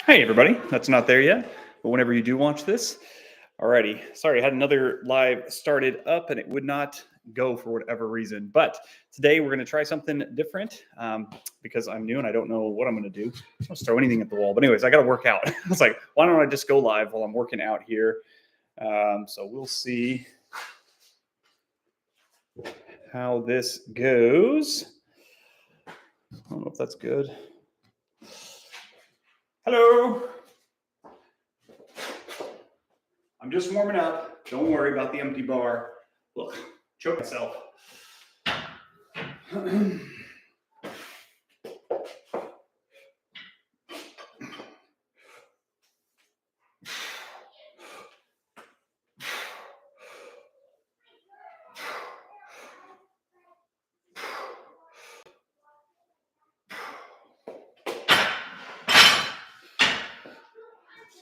Hey, everybody. That's not there yet, but whenever you do watch this, alrighty. Sorry, I had another live started up and it would not go for whatever reason. But today we're going to try something different because I'm new and I don't know what I'm going to do. I don't throw anything at the wall. But anyways, I got to work out. I was like, why don't I just go live while I'm working out here? So we'll see how this goes. I don't know if that's good. Hello. I'm just warming up. Don't worry about the empty bar. Look, choke myself.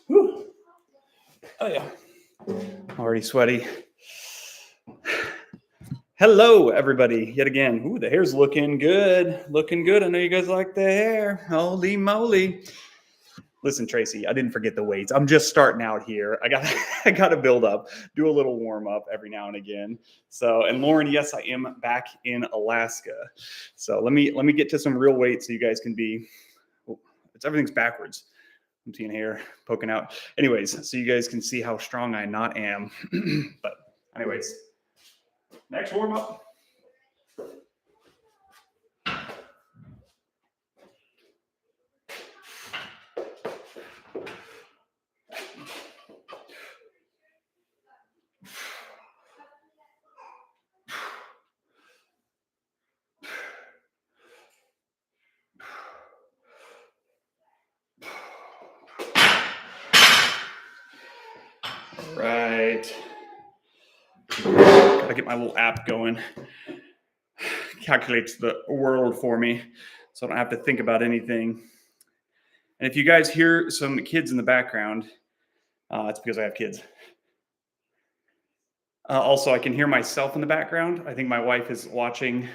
Whew. Oh yeah, already sweaty. Hello, everybody, yet again. Ooh, the hair's looking good. Looking good. I know you guys like the hair. Holy moly. Listen, Tracy, I didn't forget the weights. I'm just starting out here. I got to build up, do a little warm up every now and again. So, and Lauren, yes, I am back in Alaska. So let me get to some real weights so you guys can be. Everything's backwards. I'm seeing hair poking out. Anyways, so you guys can see how strong I not am. But anyways, next warm up. Right. Gotta get my little app going. Calculates the world for me, so I don't have to think about anything. And if you guys hear some kids in the background, it's because I have kids. Also, I can hear myself in the background. I think my wife is watching.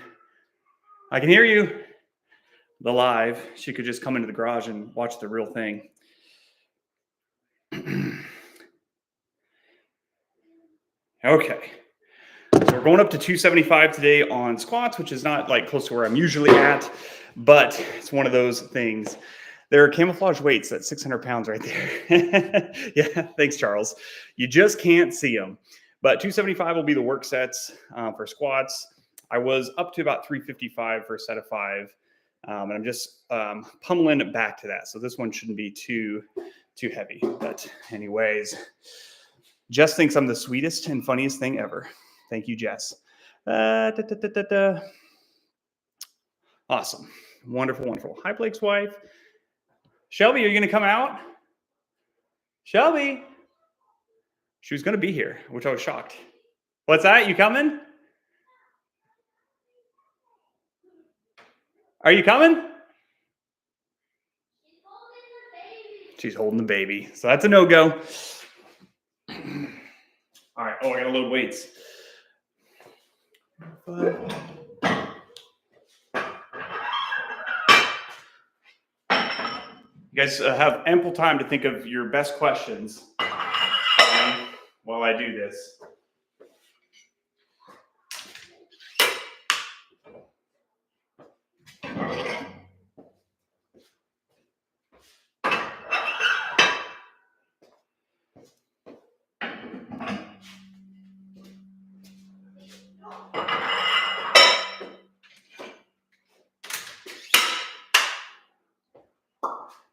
I can hear you. The live. She could just come into the garage and watch the real thing. Okay. So we're going up to 275 today on squats, which is not like close to where I'm usually at, but it's one of those things. There are camouflage weights at 600 pounds right there. Yeah, thanks, Charles. You just can't see them. But 275 will be the work sets for squats. I was up to about 355 for a set of 5. And I'm just pummeling back to that. So this one shouldn't be too heavy. But anyways, Jess thinks I'm the sweetest and funniest thing ever. Thank you, Jess. Awesome. Wonderful, wonderful. Hi, Blake's wife. Shelby, are you going to come out? Shelby. She was going to be here, which I was shocked. What's that? You coming? Are you coming? She's holding the baby. So that's a no-go. All right. Oh, I got to load weights. You guys have ample time to think of your best questions while I do this.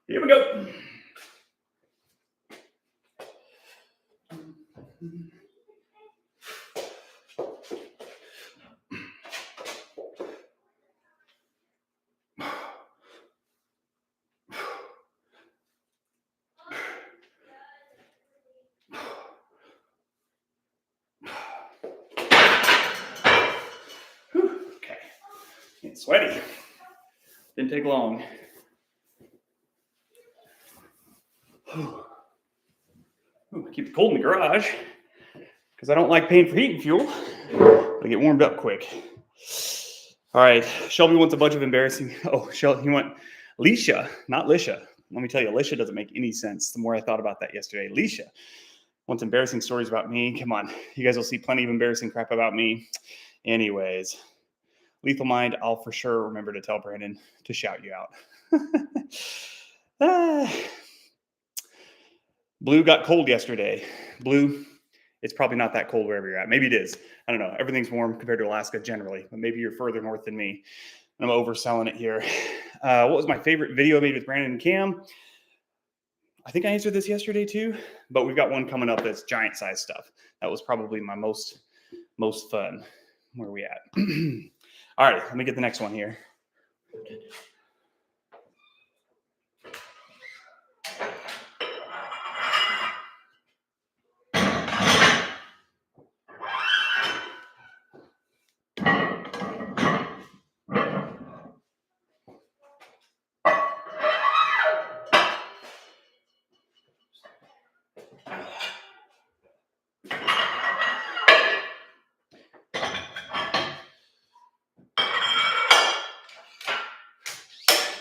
Here we go. Okay. It's sweaty. Didn't take long. Keep it cold in the garage because I don't like paying for heating fuel. I get warmed up quick. All right, Shelby wants a bunch of embarrassing. Oh, Shelby, you want Leisha, not Lisha. Let me tell you, Alicia doesn't make any sense. The more I thought about that yesterday, Alicia wants embarrassing stories about me. Come on, you guys will see plenty of embarrassing crap about me. Anyways, Lethal Mind, I'll for sure remember to tell Brandon to shout you out. Blue got cold yesterday. Blue, it's probably not that cold wherever you're at. Maybe it is. I don't know. Everything's warm compared to Alaska generally, but maybe you're further north than me. I'm overselling it here. What was my favorite video I made with Brandon and Cam? I think I answered this yesterday too, but we've got one coming up that's giant size stuff. That was probably my most fun. Where are we at? All right, let me get the next one here.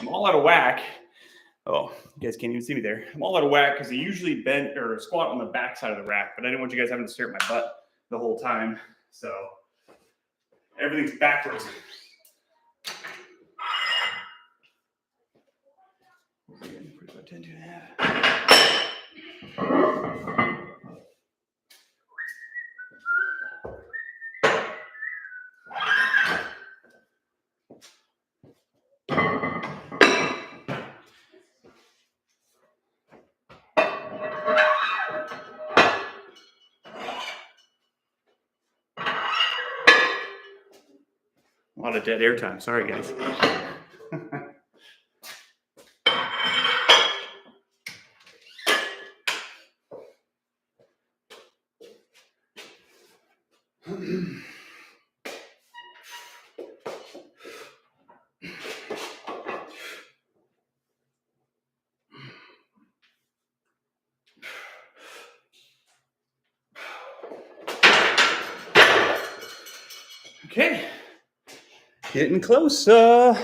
I'm all out of whack. Oh, you guys can't even see me there. I'm all out of whack because I usually bend or squat on the back side of the rack, but I didn't want you guys having to stare at my butt the whole time. So everything's backwards. Pretty about 10, 2.5. A lot of dead air time. Sorry, guys. Okay, getting close. That's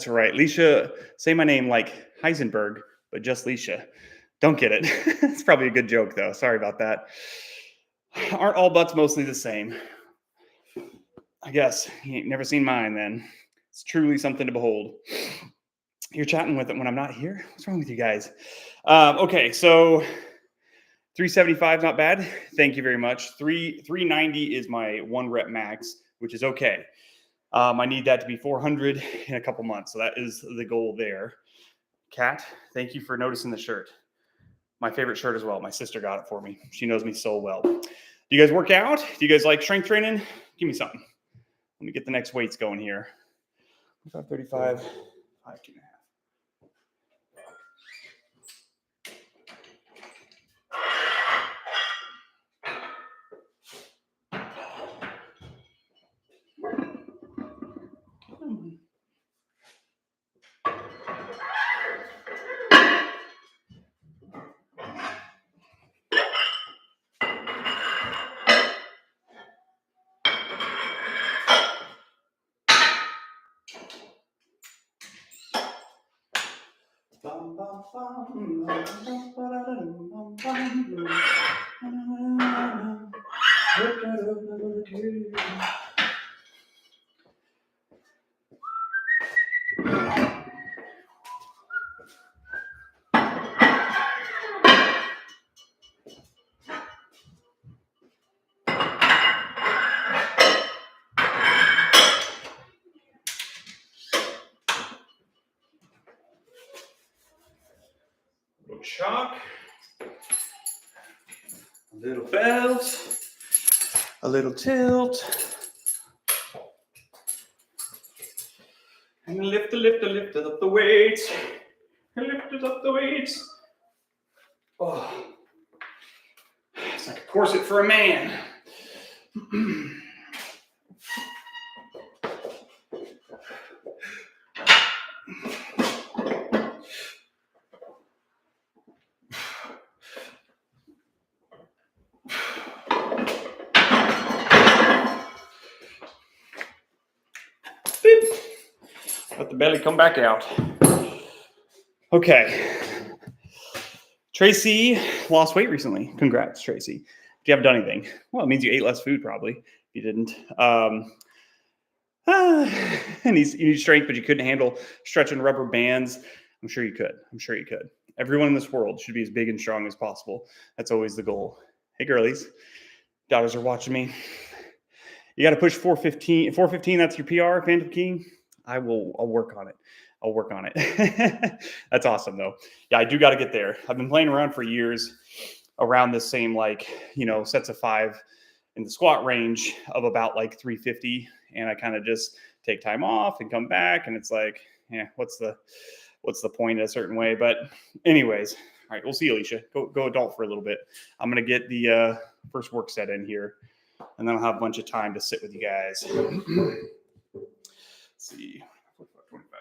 right. Leisha, say my name like Heisenberg, but just Leisha. Don't get it. It's probably a good joke, though. Sorry about that. Aren't all butts mostly the same? I guess. You ain't never seen mine, then. It's truly something to behold. You're chatting with it when I'm not here? What's wrong with you guys? Okay, so 375, not bad. Thank you very much. 390 is my 1 rep max, which is okay. I need that to be 400 in a couple months. So that is the goal there. Kat, thank you for noticing the shirt. My favorite shirt as well. My sister got it for me. She knows me so well. Do you guys work out? Do you guys like strength training? Give me something. Let me get the next weights going here. 35, 5, 2.5. Chalk, a little belt, a little tilt, and lift up the weights, and lift up the weights. Oh, it's like a corset for a man. Let the belly come back out. Okay. Tracy lost weight recently. Congrats, Tracy. If you haven't done anything, well, it means you ate less food probably. If you didn't. And you need strength, but you couldn't handle stretching rubber bands. I'm sure you could. I'm sure you could. Everyone in this world should be as big and strong as possible. That's always the goal. Hey, girlies. Daughters are watching me. You got to push 415. 415, that's your PR, Phantom King. I'll work on it. I'll work on it. That's awesome, though. Yeah, I do got to get there. I've been playing around for years around this same, like, sets of 5 in the squat range of about like 350. And I kind of just take time off and come back. And it's like, yeah, what's the point in a certain way? But anyways, all right, we'll see, Alicia. Go adult for a little bit. I'm going to get the first work set in here. And then I'll have a bunch of time to sit with you guys. Let's see. 25.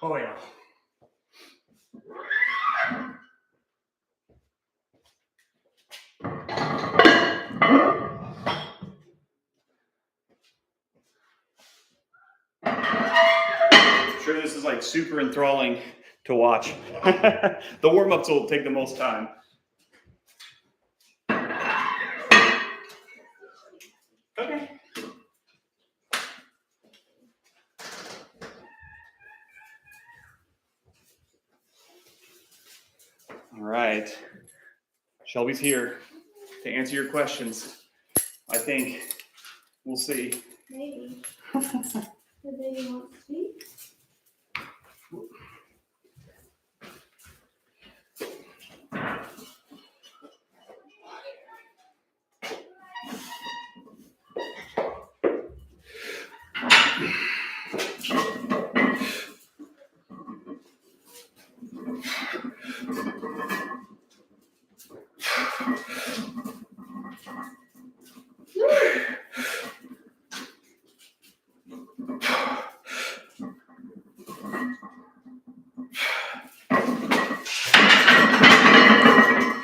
Oh, yeah. I'm sure this is like super enthralling to watch. The warm-ups will take the most time. Okay. All right. Shelby's here to answer your questions. I think. We'll see. Maybe. The baby wants to speak.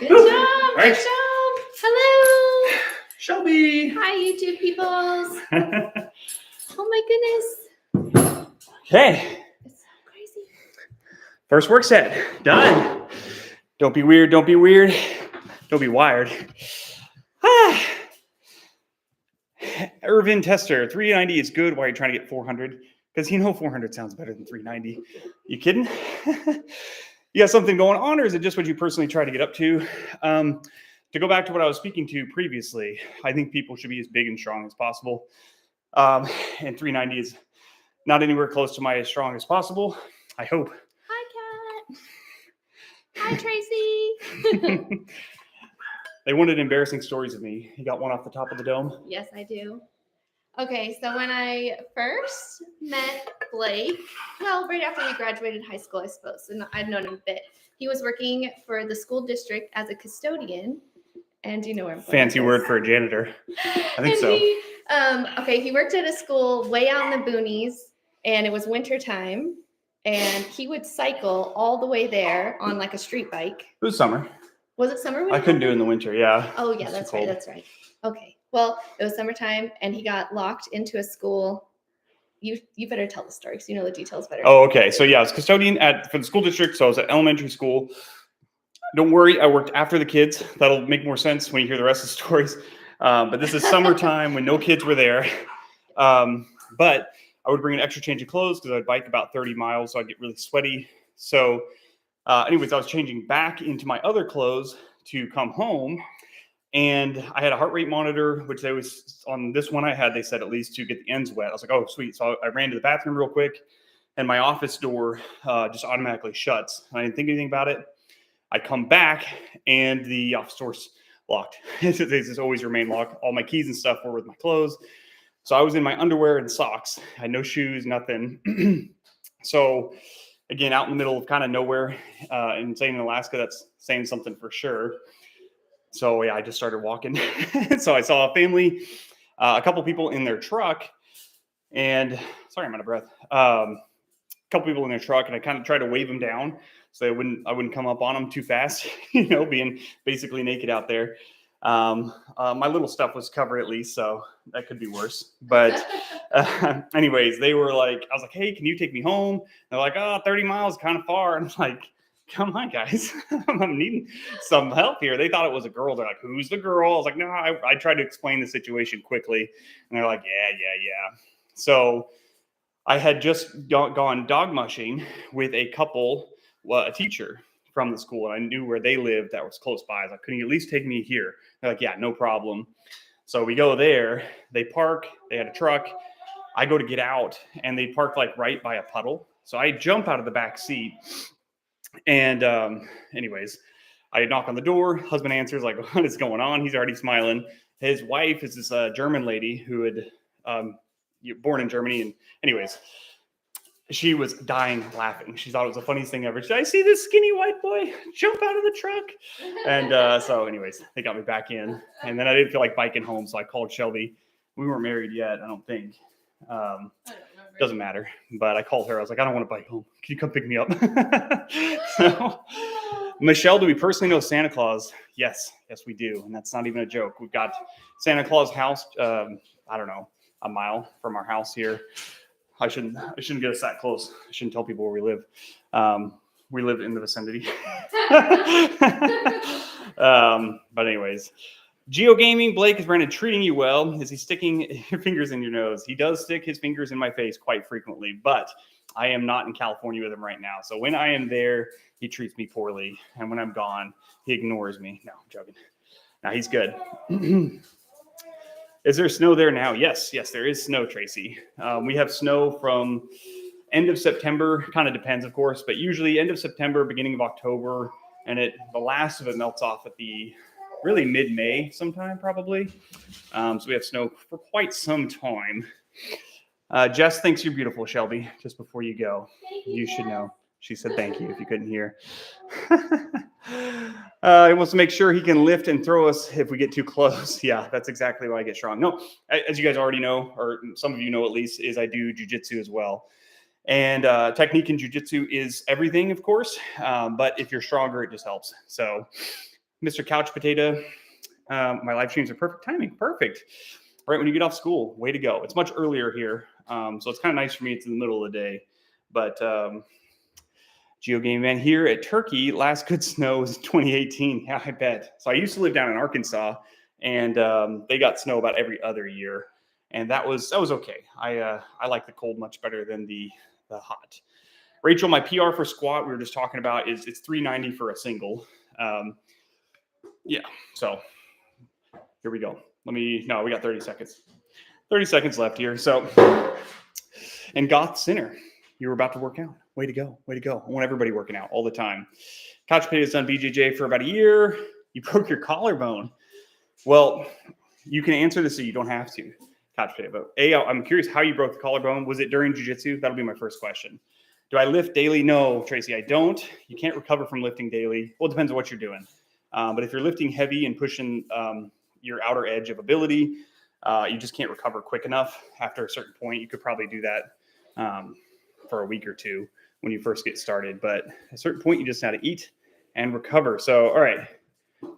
Good job. Right. Good job. Hello. Shelby. Hi, YouTube peoples. Oh my goodness. Okay. It's so crazy. First work set. Done. Don't be weird. Don't be weird. Don't be wired. Irvin Tester. 390 is good. Why are you trying to get 400? Because 400 sounds better than 390. You kidding? You got something going on, or is it just what you personally try to get up to? To go back to what I was speaking to previously, I think people should be as big and strong as possible. And 390 is not anywhere close to my as strong as possible. I hope. Hi, Kat. Hi, Tracy. They wanted embarrassing stories of me. You got one off the top of the dome? Yes, I do. Okay, so when I first met Blake, well, right after we graduated high school, I suppose, and I'd known him a bit. He was working for the school district as a custodian. And do you know where I'm going? Fancy word for a janitor. I think so. He worked at a school way out in the boonies, and it was winter time, and he would cycle all the way there on like a street bike. It was summer. Was it summer? When I couldn't do it in the winter, yeah. Oh, yeah, that's right. That's right. Okay. Well, it was summertime, and he got locked into a school. You better tell the story because you know the details better. Oh, okay. So, yeah, I was custodian for the school district, so I was at elementary school. Don't worry, I worked after the kids. That'll make more sense when you hear the rest of the stories. But this is summertime when no kids were there. But I would bring an extra change of clothes because I'd bike about 30 miles, so I'd get really sweaty. So anyways, I was changing back into my other clothes to come home. And I had a heart rate monitor, which they was on this one I had, they said at least to get the ends wet. I was like, oh, sweet. So I ran to the bathroom real quick, and my office door just automatically shuts. I didn't think anything about it. I come back, and the office door's locked. They just always remain locked. All my keys and stuff were with my clothes. So I was in my underwear and socks. I had no shoes, nothing. So again, out in the middle of kind of nowhere, and saying in Alaska, that's saying something for sure. So yeah, I just started walking. So I saw a family, a couple people in their truck, and sorry, I'm out of breath. A couple people in their truck, and I kind of tried to wave them down so I wouldn't come up on them too fast. Being basically naked out there. My little stuff was covered at least, so that could be worse. But anyways, they were like, I was like, hey, can you take me home? They're like, 30 miles, kind of far. And I'm like, come on, guys, I'm needing some help here. They thought it was a girl. They're like, who's the girl? I was like, no, I tried to explain the situation quickly. And they're like, yeah. So I had just gone dog mushing with a couple, a teacher from the school, and I knew where they lived that was close by. I was like, couldn't you at least take me here? They're like, yeah, no problem. So we go there, they park, they had a truck. I go to get out, and they park like right by a puddle. So I jump out of the back seat. And anyways, I knock on the door. Husband answers, like, what is going on? He's already smiling. His wife is this German lady who had born in Germany. And anyways, she was dying laughing. She thought it was the funniest thing ever. She said, I see this skinny white boy jump out of the truck. And so anyways, they got me back in. And then I didn't feel like biking home, so I called Shelby. We weren't married yet, I don't think. Doesn't matter. But I called her. I was like, I don't want to bike home. Can you come pick me up? So, Michelle, do we personally know Santa Claus? Yes, we do. And that's not even a joke. We've got Santa Claus house, I don't know, a mile from our house here. I shouldn't get us that close. I shouldn't tell people where we live. We live in the vicinity. But anyways, Geo Gaming, Blake, is Brandon treating you well? Is he sticking your fingers in your nose? He does stick his fingers in my face quite frequently, but I am not in California with him right now. So when I am there, he treats me poorly. And when I'm gone, he ignores me. No, I'm joking. No, he's good. Is there snow there now? Yes, there is snow, Tracy. We have snow from end of September. Kind of depends, of course, but usually end of September, beginning of October, and the last of it melts off at the really mid-May sometime, probably. So we have snow for quite some time. Jess thinks you're beautiful, Shelby, just before you go. You should know. She said thank you if you couldn't hear. He wants to make sure he can lift and throw us if we get too close. Yeah, that's exactly why I get strong. No, as you guys already know, or some of you know at least, is I do jiu-jitsu as well. And technique in jiu-jitsu is everything, of course. But if you're stronger, it just helps. So Mr. Couch Potato, my live streams are perfect timing. Perfect. Right when you get off school, way to go. It's much earlier here. So it's kind of nice for me. It's in the middle of the day. But Geo Game Man here at Turkey, last good snow was 2018. Yeah, I bet. So I used to live down in Arkansas, and they got snow about every other year. And that was okay. I like the cold much better than the hot. Rachel, my PR for squat we were just talking about is it's 390 for a single. Yeah, so here we go. We got 30 seconds. 30 seconds left here. So, and Goth Sinner, you were about to work out. Way to go. I want everybody working out all the time. Couch Potato's done BJJ for about a year. You broke your collarbone. Well, you can answer this so you don't have to. Couch Potato. But I'm curious how you broke the collarbone. Was it during jiu-jitsu? That'll be my first question. Do I lift daily? No, Tracy, I don't. You can't recover from lifting daily. Well, it depends on what you're doing. But if you're lifting heavy and pushing your outer edge of ability, you just can't recover quick enough. After a certain point, you could probably do that for a week or two when you first get started. But at a certain point, you just have to eat and recover. So, all right,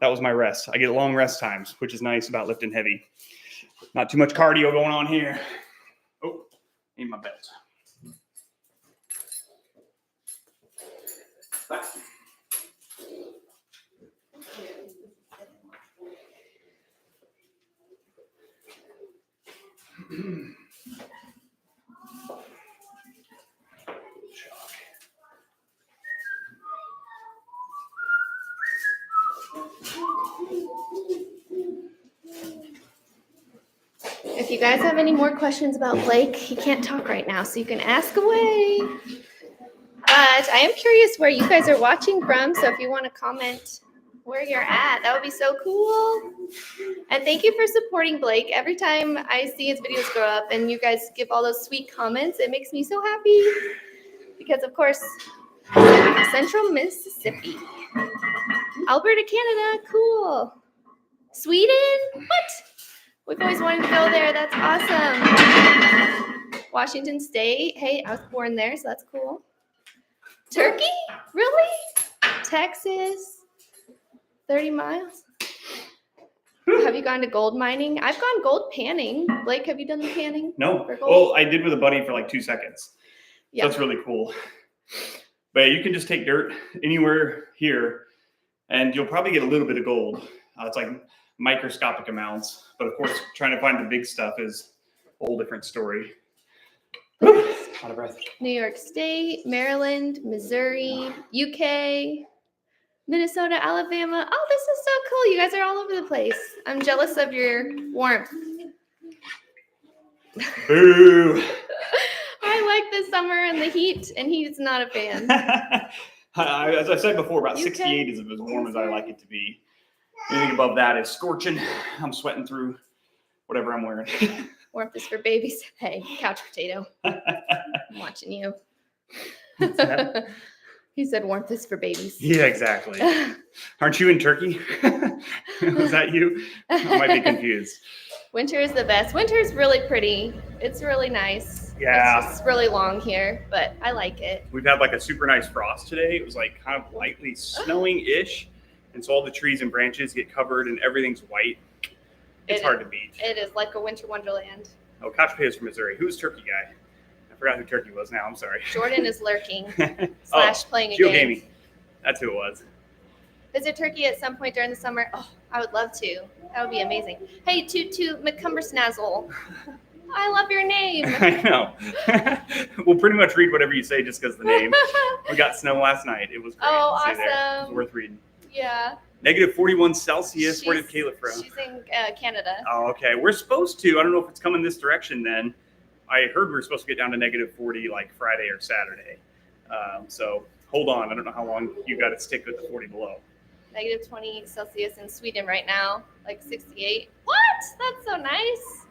that was my rest. I get long rest times, which is nice about lifting heavy. Not too much cardio going on here. Oh, need my belt. If you guys have any more questions about Blake, he can't talk right now, so you can ask away. But I am curious where you guys are watching from, so if you want to comment where you're at. That would be so cool. And thank you for supporting Blake. Every time I see his videos grow up and you guys give all those sweet comments, it makes me so happy. Because, of course, Central Mississippi. Alberta, Canada. Cool. Sweden? What? We've always wanted to go there. That's awesome. Washington State. Hey, I was born there, so that's cool. Turkey? Really? Texas? 30 miles? Have you gone to gold mining? I've gone gold panning. Blake, have you done the panning? No. For gold? Well, I did with a buddy for like 2 seconds. Yeah. That's really cool. But you can just take dirt anywhere here, and you'll probably get a little bit of gold. It's like microscopic amounts. But of course, trying to find the big stuff is a whole different story. Out of breath. New York State, Maryland, Missouri, UK, Minnesota, Alabama. Oh, this is so cool. You guys are all over the place. I'm jealous of your warmth. Boo. I like the summer and the heat, and he's not a fan. As I said before, about UK? 68 is as warm as I like it to be. Anything above that is scorching. I'm sweating through whatever I'm wearing. Warmth is for babies. Hey, couch potato. I'm watching you. What's that? He said warmth is for babies. Yeah, exactly. Aren't you in Turkey? Was that you? I might be confused. Winter is the best. Winter is really pretty. It's really nice. Yeah. It's just really long here, but I like it. We've had like a super nice frost today. It was like kind of lightly snowing-ish. And so all the trees and branches get covered and everything's white. It's hard to beat. It is like a winter wonderland. Oh, Couch Potato's from Missouri. Who's Turkey guy? I forgot who Turkey was now. I'm sorry. Jordan is lurking Oh, / playing a Geo game. Gaming. That's who it was. Visit Turkey at some point during the summer. Oh, I would love to. That would be amazing. Hey, Tutu McCumbersnazzle. I love your name. I know. We'll pretty much read whatever you say just because the name. We got snow last night. It was great. Oh, Stay there. It was awesome. worth reading. Yeah. Negative 41 Celsius. Where did Kayla from? She's in Canada. Oh, okay. We're supposed to. I don't know if it's coming this direction then. I heard we were supposed to get down to negative 40 like Friday or Saturday. So hold on. I don't know how long you got to stick with the 40 below. Negative 20 Celsius in Sweden right now, like 68. What? That's so nice.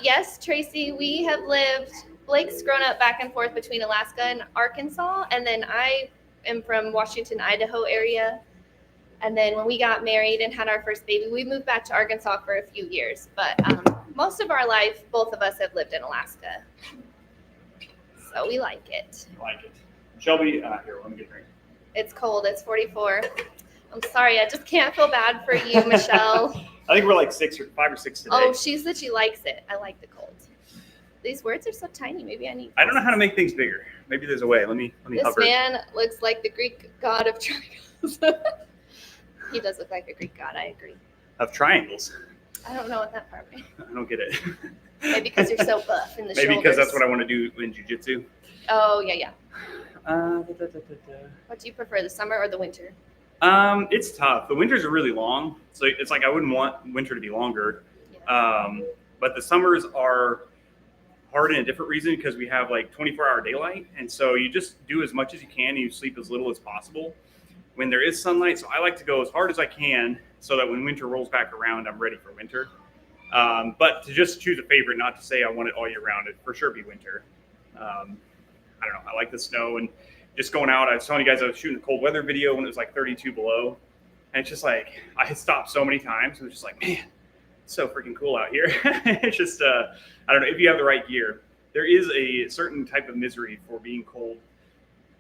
Yes, Tracy, we have lived, Blake's grown up back and forth between Alaska and Arkansas, and then I am from Washington, Idaho area. And then when we got married and had our first baby, we moved back to Arkansas for a few years. But most of our life, both of us have lived in Alaska. So we like it. I like it. Shelby, here, let me get a drink. It's cold. It's 44. I'm sorry. I just can't feel bad for you, Michelle. I think we're like 5 or 6 today. Oh, she said she likes it. I like the cold. These words are so tiny. Maybe I need. I don't know how to make things bigger. Maybe there's a way. Let me This hover. man looks like the Greek god of triangles. He does look like a Greek god. I agree. Of triangles. I don't know what that part means. I don't get it. Maybe because you're so buff in the Maybe shoulders. because that's what I want to do in Jiu-Jitsu. Oh, yeah. Uh, What do you prefer, the summer or the winter? It's tough. The winters are really long. So it's like I wouldn't want winter to be longer. Yeah. But the summers are hard in a different reason because we have like 24-hour daylight. And so you just do as much as you can and you sleep as little as possible when there is sunlight. So I like to go as hard as I can so that when winter rolls back around, I'm ready for winter. But to just choose a favorite, not to say I want it all year round, it'd for sure be winter. I don't know. I like the snow and just going out. I was telling you guys I was shooting a cold weather video when it was like 32 below. And it's just like, I had stopped so many times. It was just like, man, it's so freaking cool out here. It's just, I don't know, if you have the right gear. There is a certain type of misery for being cold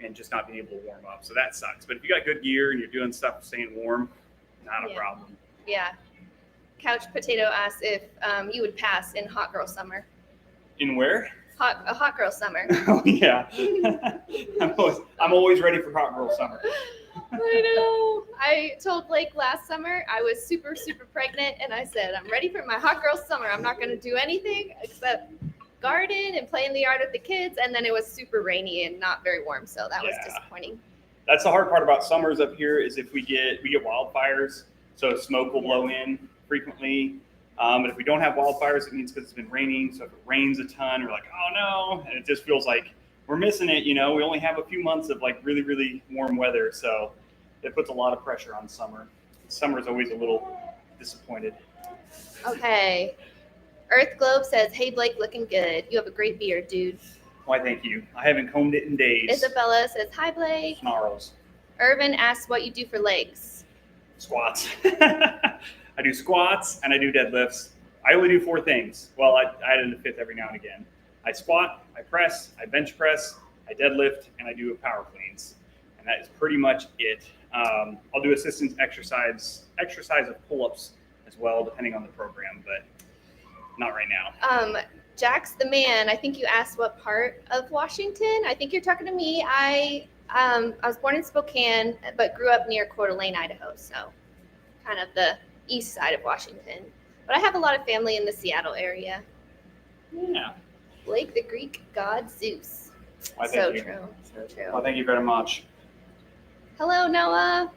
and just not being able to warm up. So that sucks. But if you got good gear and you're doing stuff staying warm, not a problem. Yeah. Couch Potato asks if you would pass in hot girl summer. In where? A hot girl summer. Oh, yeah. I'm always ready for hot girl summer. I know. I told Blake last summer I was super, super pregnant, and I said, I'm ready for my hot girl summer. I'm not going to do anything except garden and play in the yard with the kids. And then it was super rainy and not very warm, so that was disappointing. That's the hard part about summers up here is if we get wildfires, so smoke will blow in frequently. And if we don't have wildfires, it means because it's been raining. So if it rains a ton, we're like, oh no. And it just feels like we're missing it. You know, we only have a few months of like really, really warm weather. So that puts a lot of pressure on Summer. Summer's always a little disappointed. Okay. Earth Globe says, "Hey Blake, looking good. You have a great beard, dude." Why, thank you. I haven't combed it in days. Isabella says, "Hi Blake." Snarls. Irvin asks what you do for legs. Squats. I do squats and I do deadlifts. I only do 4 things. Well, I add in a 5th every now and again. I squat, I press, I bench press, I deadlift, and I do a power cleans. And that is pretty much it. I'll do assistance exercise of pull-ups as well, depending on the program, but not right now. Jack's the man. I think you asked what part of Washington. I think you're talking to me. I was born in Spokane, but grew up near Coeur d'Alene, Idaho, so kind of the east side of Washington. But I have a lot of family in the Seattle area. Yeah. Blake, the Greek god Zeus. Why, So thank you. true. So true. Well, thank you very much. Hello, Noah.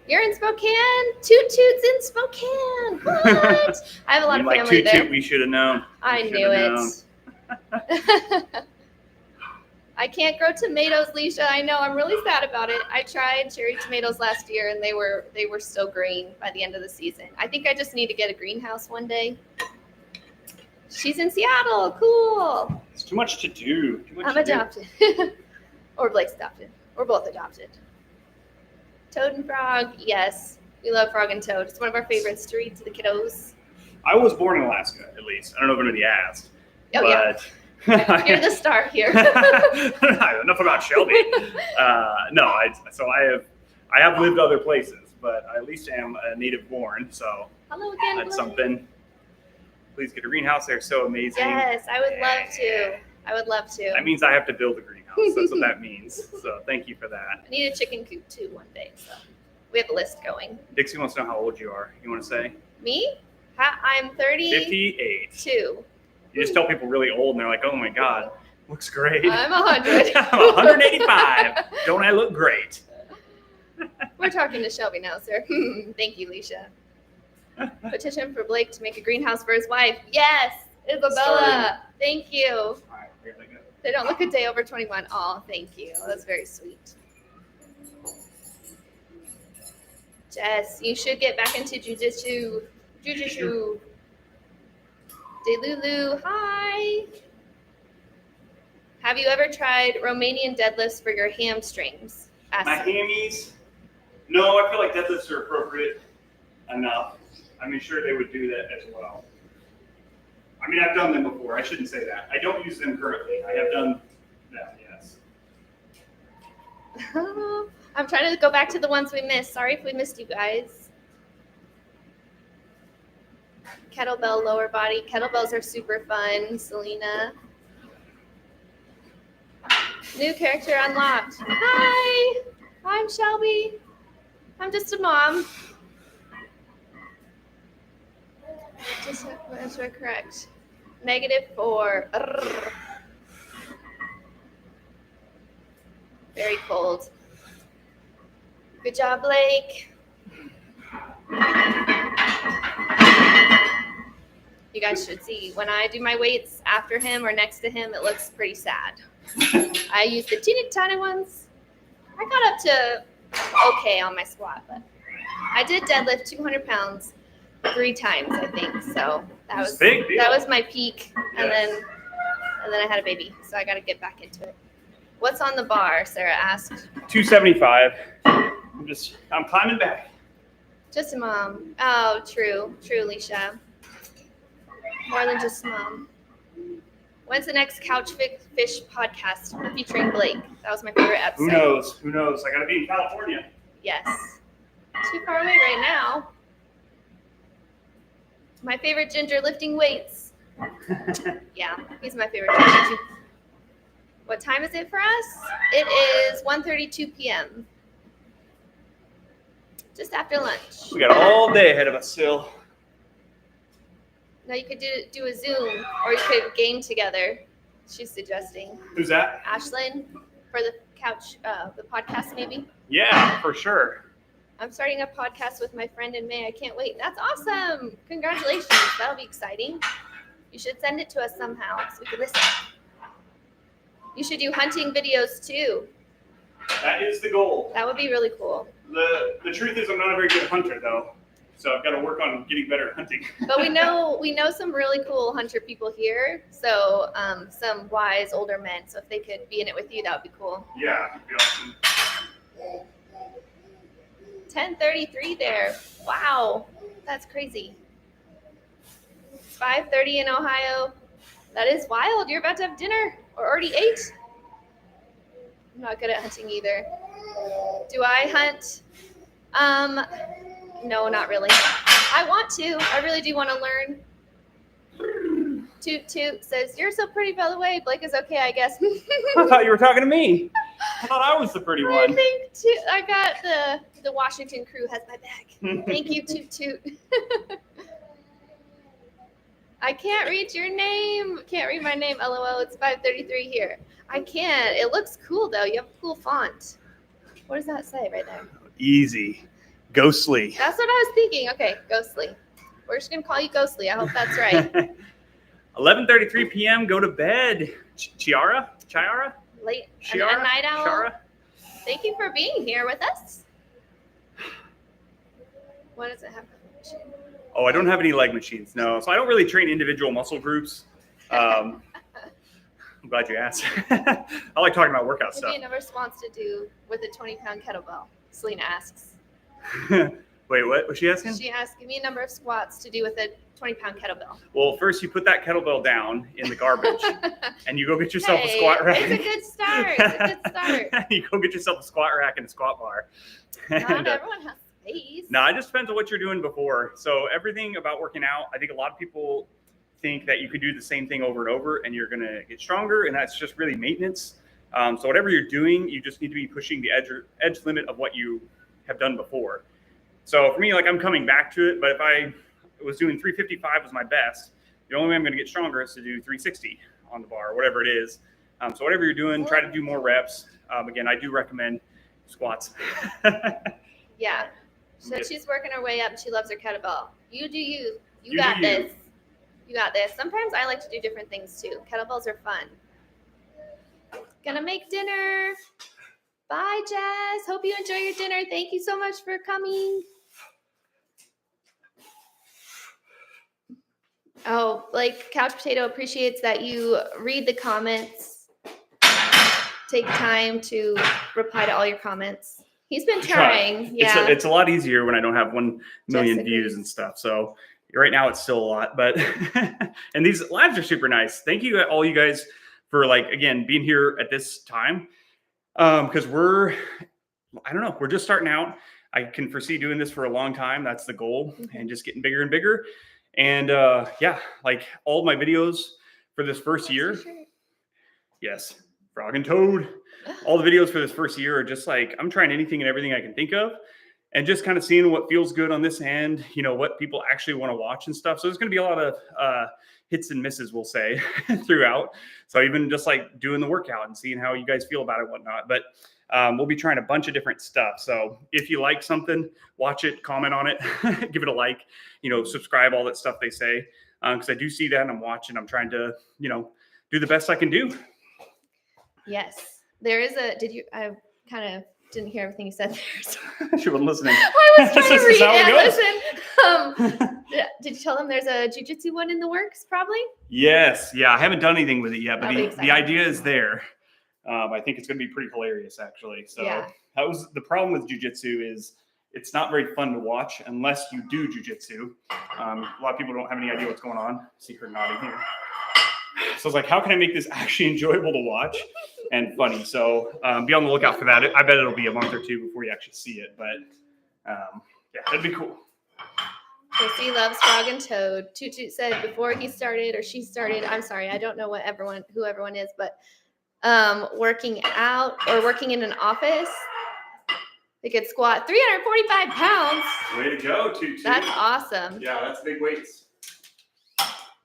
You're in Spokane? Toot Toot's in Spokane. What? I have a lot of like family Toot there. Toot, we should have known. I knew it. I can't grow tomatoes, Leisha. I know. I'm really sad about it. I tried cherry tomatoes last year, and they were still green by the end of the season. I think I just need to get a greenhouse one day. She's in Seattle. Cool. It's too much to do. I'm adopted. Or Blake's adopted. We're both adopted. Toad and Frog. Yes. We love Frog and Toad. It's one of our favorites to read to the kiddos. I was born in Alaska, at least. I don't know if anybody asked. Oh, but yeah. You're the star here. Enough about Shelby. No, I have lived other places, but I at least am a native born, so Hello again, that's Blake. something. Please get a greenhouse. They're so amazing. Yes, I would love to. I would love to. That means I have to build a greenhouse. That's what that means. So thank you for that. I need a chicken coop too one day, so we have a list going. Dixie wants to know how old you are. You want to say? Me? I'm 32. 58. You just tell people really old, and they're like, "Oh my God, looks great." I'm 100. I'm 185. Don't I look great? We're talking to Shelby now, sir. Thank you, Leisha. Petition for Blake to make a greenhouse for his wife. Yes, Isabella. Thank you. All right, here they go. They don't look a day over 21. Oh, thank you. That's very sweet. Jess, you should get back into Jiu-Jitsu. Jiu-Jitsu. Delulu, hi. Have you ever tried Romanian deadlifts for your hamstrings? Ask My hammies? No, I feel like deadlifts are appropriate enough. I mean, sure, they would do that as well. I mean, I've done them before. I shouldn't say that. I don't use them currently. I have done that, yes. I'm trying to go back to the ones we missed. Sorry if we missed you guys. Kettlebell lower body. Kettlebells are super fun, Selena. New character unlocked. Hi, I'm Shelby. I'm just a mom. Just answer correct. -4. Urgh. Very cold. Good job, Blake. You guys should see when I do my weights after him or next to him, it looks pretty sad. I use the teeny tiny ones. I got up to okay on my squat, but I did deadlift 200 pounds 3 times, I think. So that was big deal. That was my peak, and Yes. then I had a baby, so I got to get back into it. What's on the bar? Sarah asked. 275. I'm climbing back. Just a mom. Oh, true, Leisha. More than just a mom. When's the next Couch Fish podcast featuring Blake? That was my favorite episode. Who knows? I gotta be in California. Yes. Too far away right now. My favorite ginger lifting weights. Yeah, he's my favorite ginger too. What time is it for us? It is 1:32 p.m. Just after lunch. We got all day ahead of us still. Now you could do a Zoom, or you could game together. She's suggesting. Who's that? Ashlyn, for the couch, the podcast maybe. Yeah, for sure. I'm starting a podcast with my friend in May. I can't wait. That's awesome. Congratulations. That'll be exciting. You should send it to us somehow so we can listen. You should do hunting videos too. That is the goal. That would be really cool. The truth is I'm not a very good hunter though. So I've got to work on getting better at hunting. But we know some really cool hunter people here. So some wise older men. So if they could be in it with you, that would be cool. Yeah, it'd be awesome. 10:33 there. Wow, that's crazy. It's 5:30 in Ohio. That is wild. You're about to have dinner or already ate. I'm not good at hunting either. Do I hunt? No, not really. I want to. I really do want to learn. Toot Toot says, "You're so pretty, by the way." Blake is okay, I guess. I thought you were talking to me. I thought I was the pretty I one. think I got the Washington crew has my back. Thank you, Toot Toot. I can't read your name. Can't read my name. LOL. It's 5:33 here. I can't. It looks cool though. You have a cool font. What does that say right there? Easy. Ghostly. That's what I was thinking. Okay, Ghostly. We're just gonna call you Ghostly. I hope that's right. 11:33 p.m. Go to bed. Chiara? Late. A Chiara? night owl. Chiara? Thank you for being here with us. What does it have? Oh, I don't have any leg machines. No, so I don't really train individual muscle groups. I'm glad you asked. I like talking about workout Maybe stuff. another wants to do with a 20-pound kettlebell. Selena asks. Wait, what was she asking? She asked, give me a number of squats to do with a 20-pound kettlebell. Well, first you put that kettlebell down in the garbage and you go get yourself a squat rack. It's a good start. It's a good start. You go get yourself a squat rack and a squat bar. Not everyone has space. No, it just depends on what you're doing before. So everything about working out, I think a lot of people think that you could do the same thing over and over and you're going to get stronger, and that's just really maintenance. So whatever you're doing, you just need to be pushing the edge limit of what you have done before. So for me, like, I'm coming back to it, but if I was doing 355 was my best, the only way I'm going to get stronger is to do 360 on the bar, or whatever it is. So whatever you're doing, try to do more reps. Again, I do recommend squats. Yeah. So she's working her way up and she loves her kettlebell. You do you. You got do this. You got this. Sometimes I like to do different things too. Kettlebells are fun. Gonna make dinner. Bye, Jazz. Hope you enjoy your dinner. Thank you so much for coming. Oh, Blake Couch Potato appreciates that you read the comments. Take time to reply to all your comments. He's been trying. Yeah. It's a lot easier when I don't have 1 million Just views agrees. and stuff. So right now it's still a lot, but and these lives are super nice. Thank you all you guys for, like, again, being here at this time. Because we're just starting out. I can foresee doing this for a long time. That's the goal, and just getting bigger and bigger. And yeah, like all of my videos for this first year. Yes, Frog and Toad. All the videos for this first year are just like, I'm trying anything and everything I can think of, and just kind of seeing what feels good on this end, you know, what people actually want to watch and stuff. So there's going to be a lot of hits and misses, we'll say, throughout. So even just like doing the workout and seeing how you guys feel about it and whatnot. But we'll be trying a bunch of different stuff. So if you like something, watch it, comment on it, give it a like, you know, subscribe, all that stuff they say. Because I do see that and I'm watching. I'm trying to, you know, do the best I can do. Yes. There is I kind of didn't hear everything you said there. So. She wasn't listening. I was trying to read it. Listen. Did you tell them there's a jiu-jitsu one in the works, probably? Yes. Yeah. I haven't done anything with it yet, but the idea is there. I think it's going to be pretty hilarious, actually. So yeah. That was the problem with jiu-jitsu, is it's not very fun to watch unless you do jiu-jitsu. A lot of people don't have any idea what's going on. See her nodding here. So I was like, how can I make this actually enjoyable to watch and funny? So be on the lookout for that. I bet it'll be a month or two before you actually see it. But yeah, that'd be cool. Chrissy loves Frog and Toad. Toot Toot said before he started, or she started, I'm sorry, I don't know who everyone is, but working out or working in an office, they could squat 345 pounds. Way to go, Toot Toot. That's awesome. Yeah, that's big weights.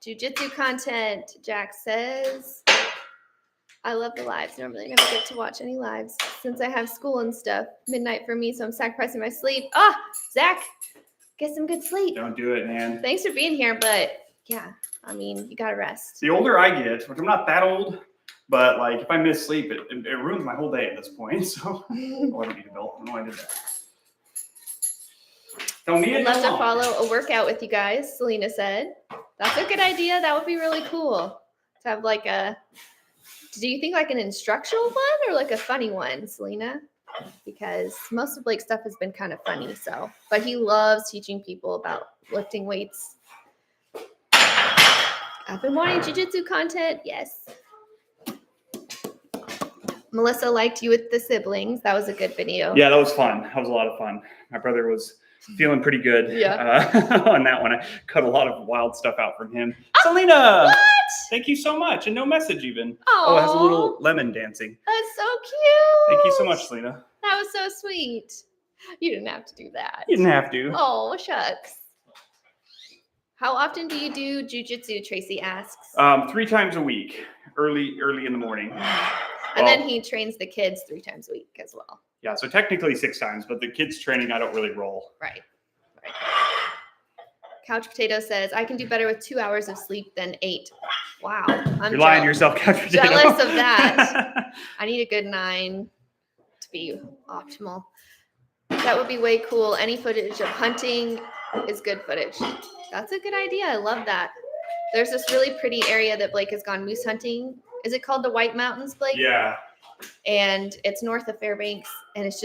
Jiu-jitsu content, Jack says. I love the lives. Normally I never get to watch any lives since I have school and stuff. Midnight for me, so I'm sacrificing my sleep. Zach, get some good sleep. Don't do it, man. Thanks for being here, but yeah, I mean, you gotta rest. The older I get, which I'm not that old, but like if I miss sleep, it ruins my whole day at this point. So I don't need to build. I know I did that. Don't need I'd it. love to no. follow a workout with you guys, Selena said. That's a good idea. That would be really cool to have like a, do you think like an instructional one or like a funny one, Selena? Because most of Blake's stuff has been kind of funny, so, but he loves teaching people about lifting weights. I've been wanting jiu-jitsu content, yes. Melissa liked you with the siblings. That was a good video. Yeah, that was fun. That was a lot of fun. My brother was feeling pretty good on that one. I cut a lot of wild stuff out from him. Selena! What? Thank you so much. And no message even. Aww. Oh, it has a little lemon dancing. That's so cute. Thank you so much, Selena. That was so sweet. You didn't have to do that. You didn't have to. Oh, shucks. How often do you do jiu-jitsu, Tracy asks. 3 times a week, early in the morning. And then he trains the kids 3 times a week as well. Yeah, so technically 6 times, but the kids training, I don't really roll. Right. Couch Potato says, I can do better with 2 hours of sleep than 8. Wow. You're lying to yourself, Couch Potato. Jealous of that. I need a good 9 to be optimal. That would be way cool. Any footage of hunting is good footage. That's a good idea. I love that. There's this really pretty area that Blake has gone moose hunting. Is it called the White Mountains, Blake? Yeah. And it's north of Fairbanks, and it's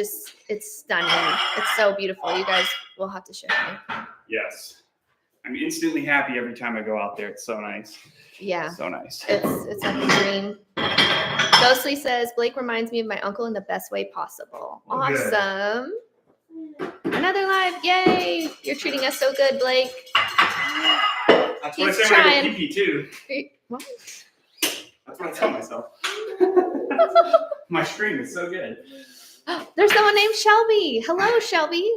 stunning. It's so beautiful. You guys will have to show me. Yes. I'm instantly happy every time I go out there. It's so nice. Yeah. So nice. It's like a dream. Ghostly says, Blake reminds me of my uncle in the best way possible. Oh, awesome. Good. Another live. Yay. You're treating us so good, Blake. That's what I say when I go pee-pee too. What? That's what I tell myself. My stream is so good. There's someone named Shelby. Hello, Shelby.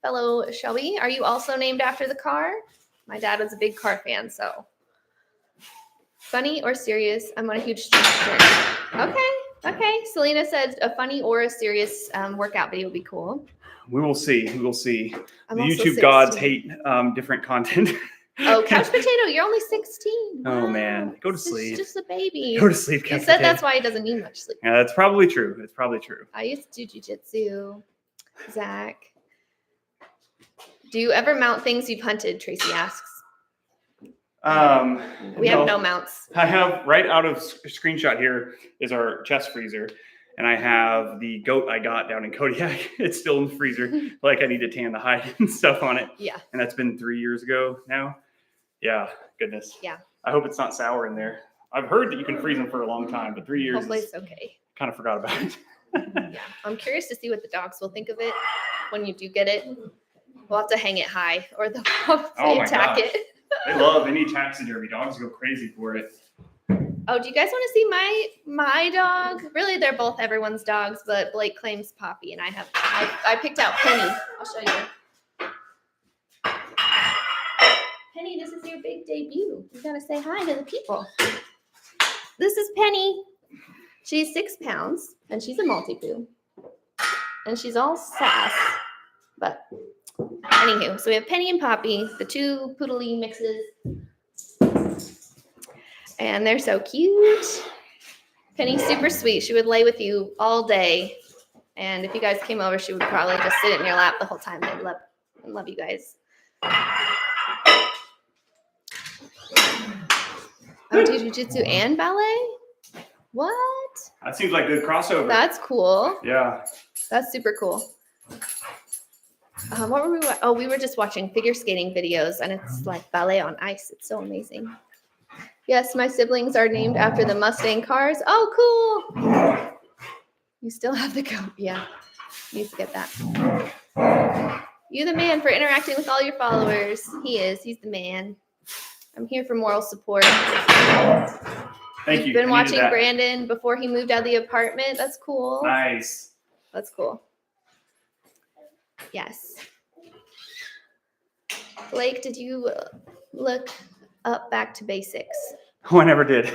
Fellow Shelby. Are you also named after the car? My dad was a big car fan, so. Funny or serious? I'm on a huge journey. Okay. Selena said a funny or a serious workout video would be cool. We will see. The I'm YouTube 16. gods hate different content. Oh, Couch Potato, you're only 16. Oh, Wow. man. Go to This sleep. is just a baby. Go to sleep, He Couch said Potato. that's why he doesn't need much sleep. Yeah, that's probably true. I used to do jiu-jitsu. Zach. Do you ever mount things you've hunted? Tracy asks. We have no mounts. I have right out of screenshot here is our chest freezer. And I have the goat I got down in Kodiak. It's still in the freezer. Like I need to tan the hide and stuff on it. Yeah. And that's been 3 years ago now. Yeah, goodness. Yeah. I hope it's not sour in there. I've heard that you can freeze them for a long time, but 3 years. Hopefully it's okay. Kind of forgot about it. Yeah. I'm curious to see what the dogs will think of it when you do get it. We'll have to hang it high or they'll probably attack it. They love any taxidermy. Dogs go crazy for it. Oh, do you guys want to see my dog? Really, they're both everyone's dogs, but Blake claims Poppy, and I picked out Penny. I'll show you. Penny, this is your big debut. You gotta say hi to the people. This is Penny. She's 6 pounds, and she's a multi-poo. And she's all sass. But anywho, so we have Penny and Poppy, the 2 poodle-y mixes. And they're so cute. Penny's super sweet. She would lay with you all day. And if you guys came over, she would probably just sit in your lap the whole time. They'd love you guys. Oh, do jiu-jitsu and ballet? What? That seems like a good crossover. That's cool. Yeah. That's super cool. What were we? Oh, we were just watching figure skating videos, and it's like ballet on ice. It's so amazing. Yes, my siblings are named after the Mustang cars. Oh, cool. You still have the goat. Yeah, needs to get that. You the man for interacting with all your followers. He is. He's the man. I'm here for moral support. Thank you. You've been watching Brandon before he moved out of the apartment. That's cool. Nice. That's cool. Yes. Blake, did you look up back to basics? Oh, I never did.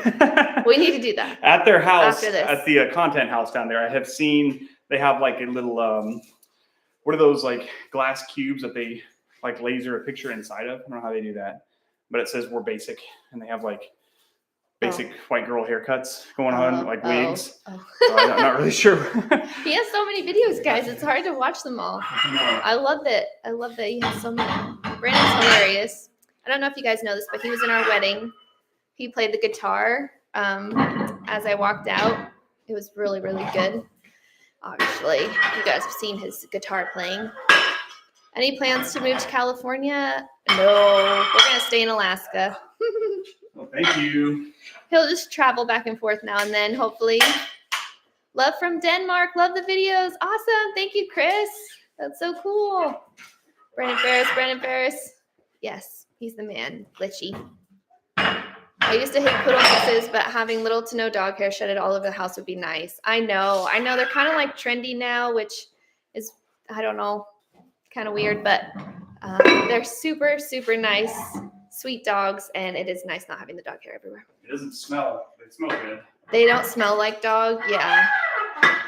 We need to do that. At their house, After this. at the content house down there, I have seen they have like a little, what are those like glass cubes that they like laser a picture inside of? I don't know how they do that, but it says we're basic and they have like basic white girl haircuts going on, like wigs. Oh. So I'm not really sure. He has so many videos, guys. It's hard to watch them all. I love it. I love that he has so many. Brandon's hilarious. I don't know if you guys know this, but he was in our wedding. He played the guitar as I walked out. It was really, really good. Obviously, you guys have seen his guitar playing. Any plans to move to California? No, we're going to stay in Alaska. Well, thank you. He'll just travel back and forth now and then, hopefully. Love from Denmark. Love the videos. Awesome. Thank you, Chris. That's so cool. Brandon Ferris. Yes, he's the man. Glitchy. I used to hate poodle mixes, but having little to no dog hair shedded all over the house would be nice. I know. They're kind of like trendy now, which is, I don't know, kind of weird, but they're super, super nice, sweet dogs, and it is nice not having the dog hair everywhere. It doesn't smell. They smell good. They don't smell like dog. Yeah.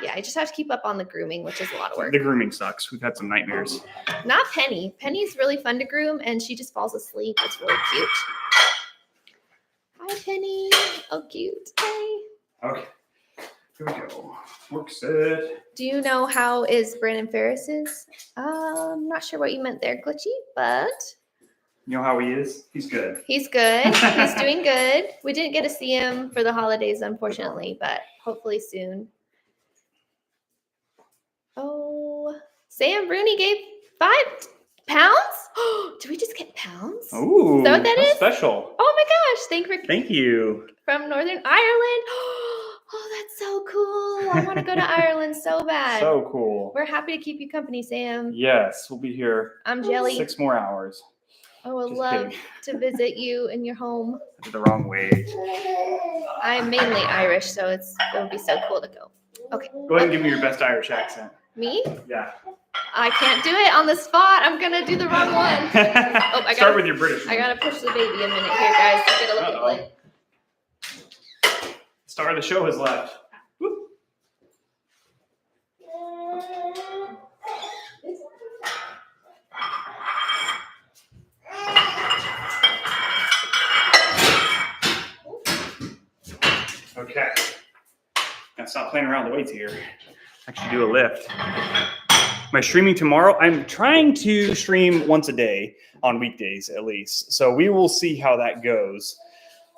Yeah, I just have to keep up on the grooming, which is a lot of work. The grooming sucks. We've had some nightmares. Not Penny. Penny's really fun to groom, and she just falls asleep. It's really cute. Hi, Penny. Oh, cute. Hey. Okay. Here we go. Work set. Do you know how is Brandon Ferris's? I'm not sure what you meant there, Glitchy, but You know how he is? He's good. he's good. He's doing good. We didn't get to see him for the holidays, unfortunately, but hopefully soon. Oh, Sam Bruni gave 5 pounds? Oh, did we just get pounds? Ooh, Is that what that that's is? special. Oh my gosh, Thank you. from Northern Ireland. Oh, that's so cool. I want to go to Ireland so bad. So cool. We're happy to keep you company, Sam. Yes, we'll be here I'm jelly. 6 more hours. I would Just love kidding. to visit you in your home. The wrong way. I'm mainly Irish, so it would be so cool to go. Okay. Go ahead and give me your best Irish accent. Me? Yeah. I can't do it on the spot. I'm gonna do the wrong one. Start with your British. I gotta push the baby a minute here, guys. I gotta look at Blake. Star of the show has left. Woo. Okay. Now stop playing around with the weights here. Actually do a lift. Am I streaming tomorrow? I'm trying to stream once a day on weekdays at least. So we will see how that goes.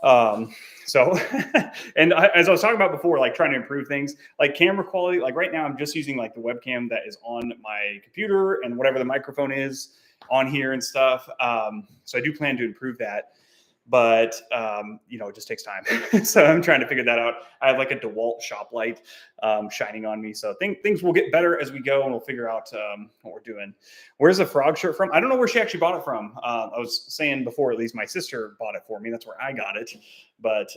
And as I was talking about before, like trying to improve things, like camera quality, like right now I'm just using like the webcam that is on my computer and whatever the microphone is on here and stuff. So I do plan to improve that. But, it just takes time. So I'm trying to figure that out. I have like a DeWalt shop light shining on me. So things will get better as we go and we'll figure out what we're doing. Where's the frog shirt from? I don't know where she actually bought it from. I was saying before, at least my sister bought it for me. That's where I got it. But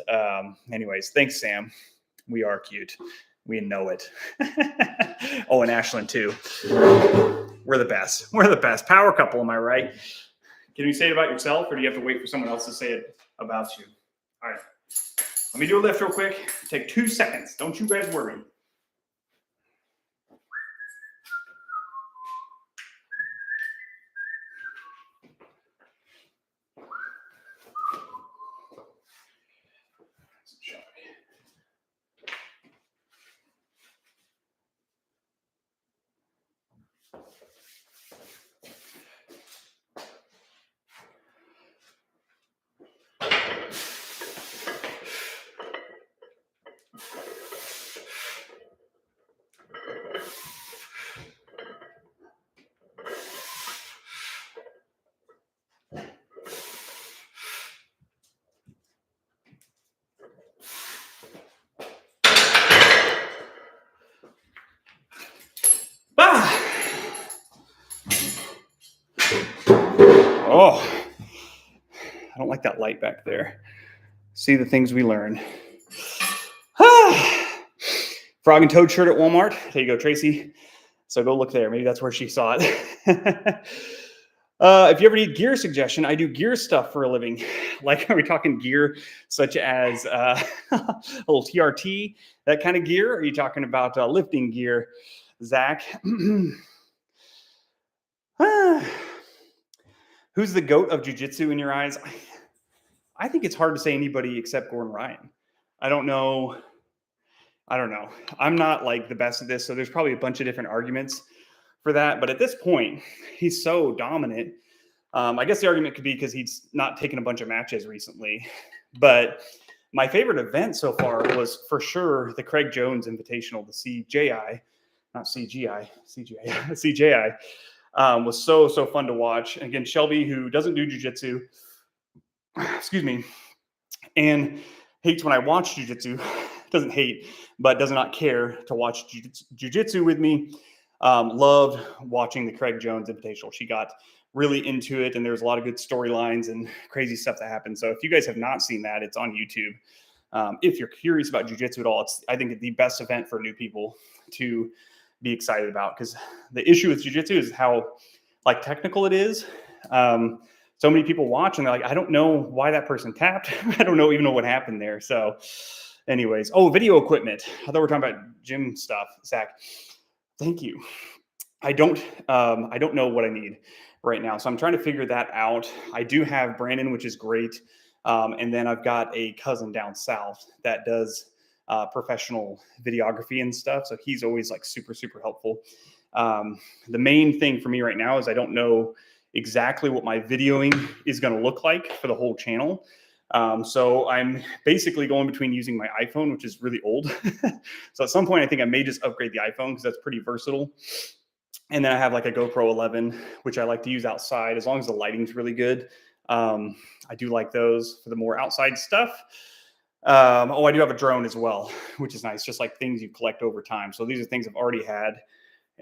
anyways, thanks, Sam. We are cute. We know it. Oh, and Ashlyn too. We're the best. We're the best. Power couple, am I right? Can you say it about yourself, or do you have to wait for someone else to say it about you? All right. Let me do a lift real quick. Take 2 seconds. Don't you guys worry. Oh, I don't like that light back there. See the things we learn. Frog and Toad shirt at Walmart. There you go, Tracy. So go look there. Maybe that's where she saw it. If you ever need gear suggestion, I do gear stuff for a living. Like, are we talking gear such as a little TRT, that kind of gear? Or are you talking about lifting gear, Zach? Who's the GOAT of jiu-jitsu in your eyes? I think it's hard to say anybody except Gordon Ryan. I don't know. I'm not like the best at this, so there's probably a bunch of different arguments for that. But at this point, he's so dominant. I guess the argument could be because he's not taken a bunch of matches recently. But my favorite event so far was for sure the Craig Jones Invitational, the CJI, not CGI, CGI, CJI. Was so fun to watch. And again, Shelby, who doesn't do jiu-jitsu, excuse me, and hates when I watch jiu-jitsu, doesn't hate, but does not care to watch jiu-jitsu with me. Loved watching the Craig Jones Invitational. She got really into it, and there's a lot of good storylines and crazy stuff that happened. So if you guys have not seen that, it's on YouTube. If you're curious about jiu-jitsu at all, it's, I think, the best event for new people to be excited about, because the issue with jiu-jitsu is how like technical it is. So many people watch and they're like, I don't know why that person tapped. I don't even know what happened there. So anyways, video equipment. I thought we were talking about gym stuff, Zach. Thank you. I don't know what I need right now. So I'm trying to figure that out. I do have Brandon, which is great. And then I've got a cousin down south that does professional videography and stuff. So he's always like super helpful. The main thing for me right now is I don't know exactly what my videoing is going to look like for the whole channel. So I'm basically going between using my iPhone, which is really old. So at some point, I think I may just upgrade the iPhone because that's pretty versatile. And then I have like a GoPro 11, which I like to use outside as long as the lighting's really good. I do like those for the more outside stuff. I do have a drone as well, which is nice. Just like things you collect over time. So these are things I've already had.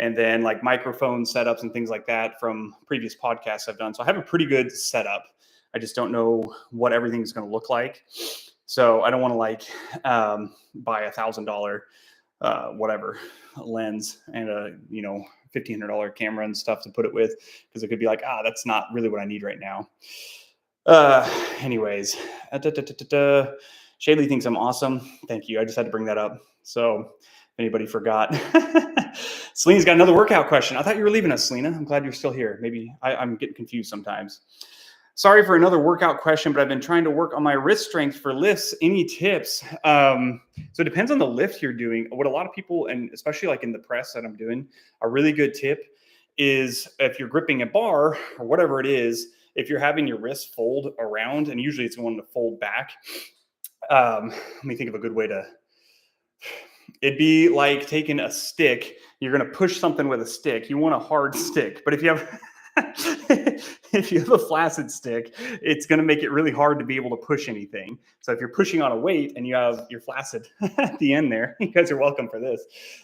And then like microphone setups and things like that from previous podcasts I've done. So I have a pretty good setup. I just don't know what everything's going to look like. So I don't want to like buy $1,000 whatever lens and a $1,500 camera and stuff to put it with, because it could be like, that's not really what I need right now. Anyways, Shaylee thinks I'm awesome. Thank you. I just had to bring that up. So if anybody forgot, Selena's got another workout question. I thought you were leaving us, Selena. I'm glad you're still here. Maybe I'm getting confused sometimes. Sorry for another workout question, but I've been trying to work on my wrist strength for lifts. Any tips? So it depends on the lift you're doing. What a lot of people, and especially like in the press that I'm doing, a really good tip is if you're gripping a bar or whatever it is, if you're having your wrist fold around, and usually it's going to fold back. Let me think of a good way to, it'd be like taking a stick. You're going to push something with a stick. You want a hard stick, but if you have if you have a flaccid stick, it's going to make it really hard to be able to push anything. So if you're pushing on a weight and you have your flaccid at the end there, you guys are welcome for this.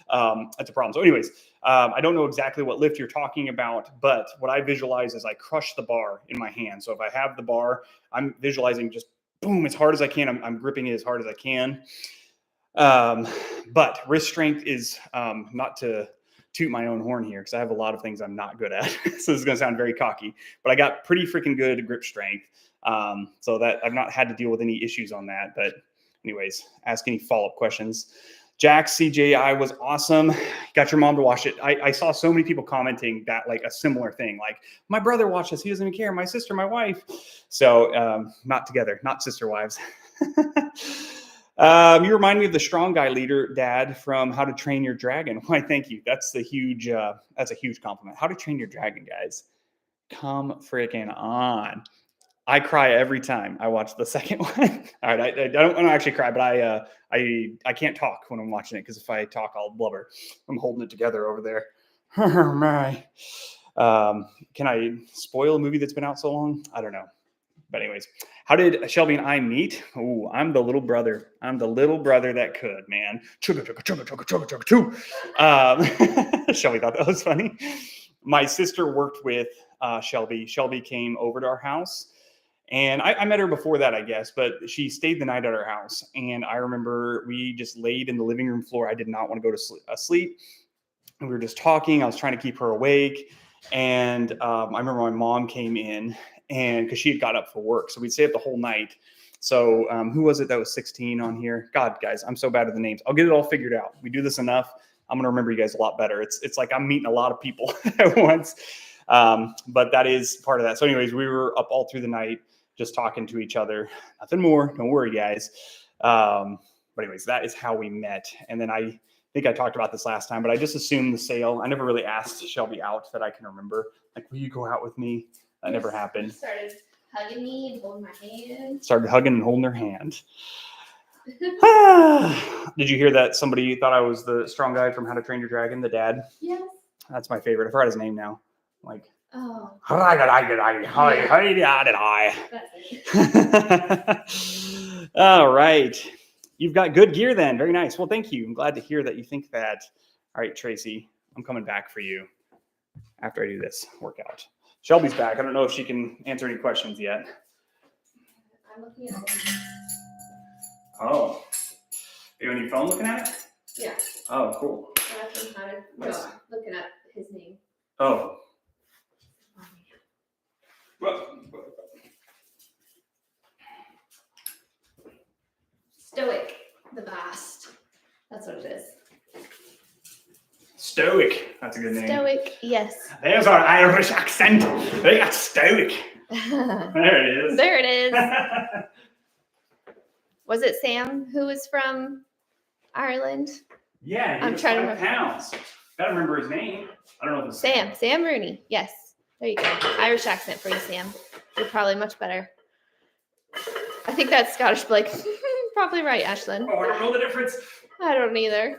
That's a problem. So anyways, I don't know exactly what lift you're talking about, but what I visualize is I crush the bar in my hand. So if I have the bar, I'm visualizing just boom, as hard as I can. I'm gripping it as hard as I can. But wrist strength is not to toot my own horn here, because I have a lot of things I'm not good at. So this is going to sound very cocky, but I got pretty freaking good grip strength. So that I've not had to deal with any issues on that. But anyways, ask any follow-up questions. Jack, CJI was awesome. Got your mom to watch it. I saw so many people commenting that like a similar thing. Like, my brother watched this. He doesn't even care. My sister, my wife. So not together, not sister wives. You remind me of the strong guy leader, Dad, from How to Train Your Dragon. Why, thank you. That's a huge compliment. How to Train Your Dragon, guys. Come freaking on. I cry every time I watch the second one. All right, I don't want to actually cry, but I can't talk when I'm watching it, because if I talk, I'll blubber. I'm holding it together over there. Oh my. Can I spoil a movie that's been out so long? I don't know. But anyways, how did Shelby and I meet? Oh, I'm the little brother. I'm the little brother that could, man. Chugga, chugga, chugga, chugga, chugga, chugga, choo. Shelby thought that was funny. My sister worked with Shelby. Shelby came over to our house. And I met her before that, I guess, but she stayed the night at our house. And I remember we just laid in the living room floor. I did not want to go to sleep. And we were just talking. I was trying to keep her awake. And I remember my mom came in, and because she had got up for work. So we'd stay up the whole night. So who was it that was 16 on here? God, guys, I'm so bad at the names. I'll get it all figured out. We do this enough, I'm going to remember you guys a lot better. It's like I'm meeting a lot of people at once. But that is part of that. So anyways, we were up all through the night. just talking to each other. Nothing more. Don't worry, guys. But anyways, that is how we met. And then I think I talked about this last time, but I just assumed the sale. I never really asked Shelby out that I can remember. Like, will you go out with me? That never happened. Started hugging me and holding my hand. Started hugging and holding her hand. Did you hear that somebody thought I was the strong guy from How to Train Your Dragon, the dad? Yes. That's my favorite. I forgot his name now. Like, oh. All right. You've got good gear then. Very nice. Well, thank you. I'm glad to hear that you think that. All right, Tracy, I'm coming back for you after I do this workout. Shelby's back. I don't know if she can answer any questions yet. I'm looking at it. Oh. Are you on your phone looking at it? Yeah. Oh, cool. Nice. Looking at his name. Oh. Stoic, the vast. That's what it is. Stoic. That's a good name. Stoic, yes. There's our Irish accent. They got stoic. There it is. There it is. Was it Sam who was from Ireland? Yeah, I'm trying to remember. Pounds. Gotta remember his name. I don't know if it's Sam Rooney. Yes. There you go. Irish accent for you, Sam. You're probably much better. I think that's Scottish Blake. Probably right, Ashlyn. Oh, I don't know the difference. I don't either.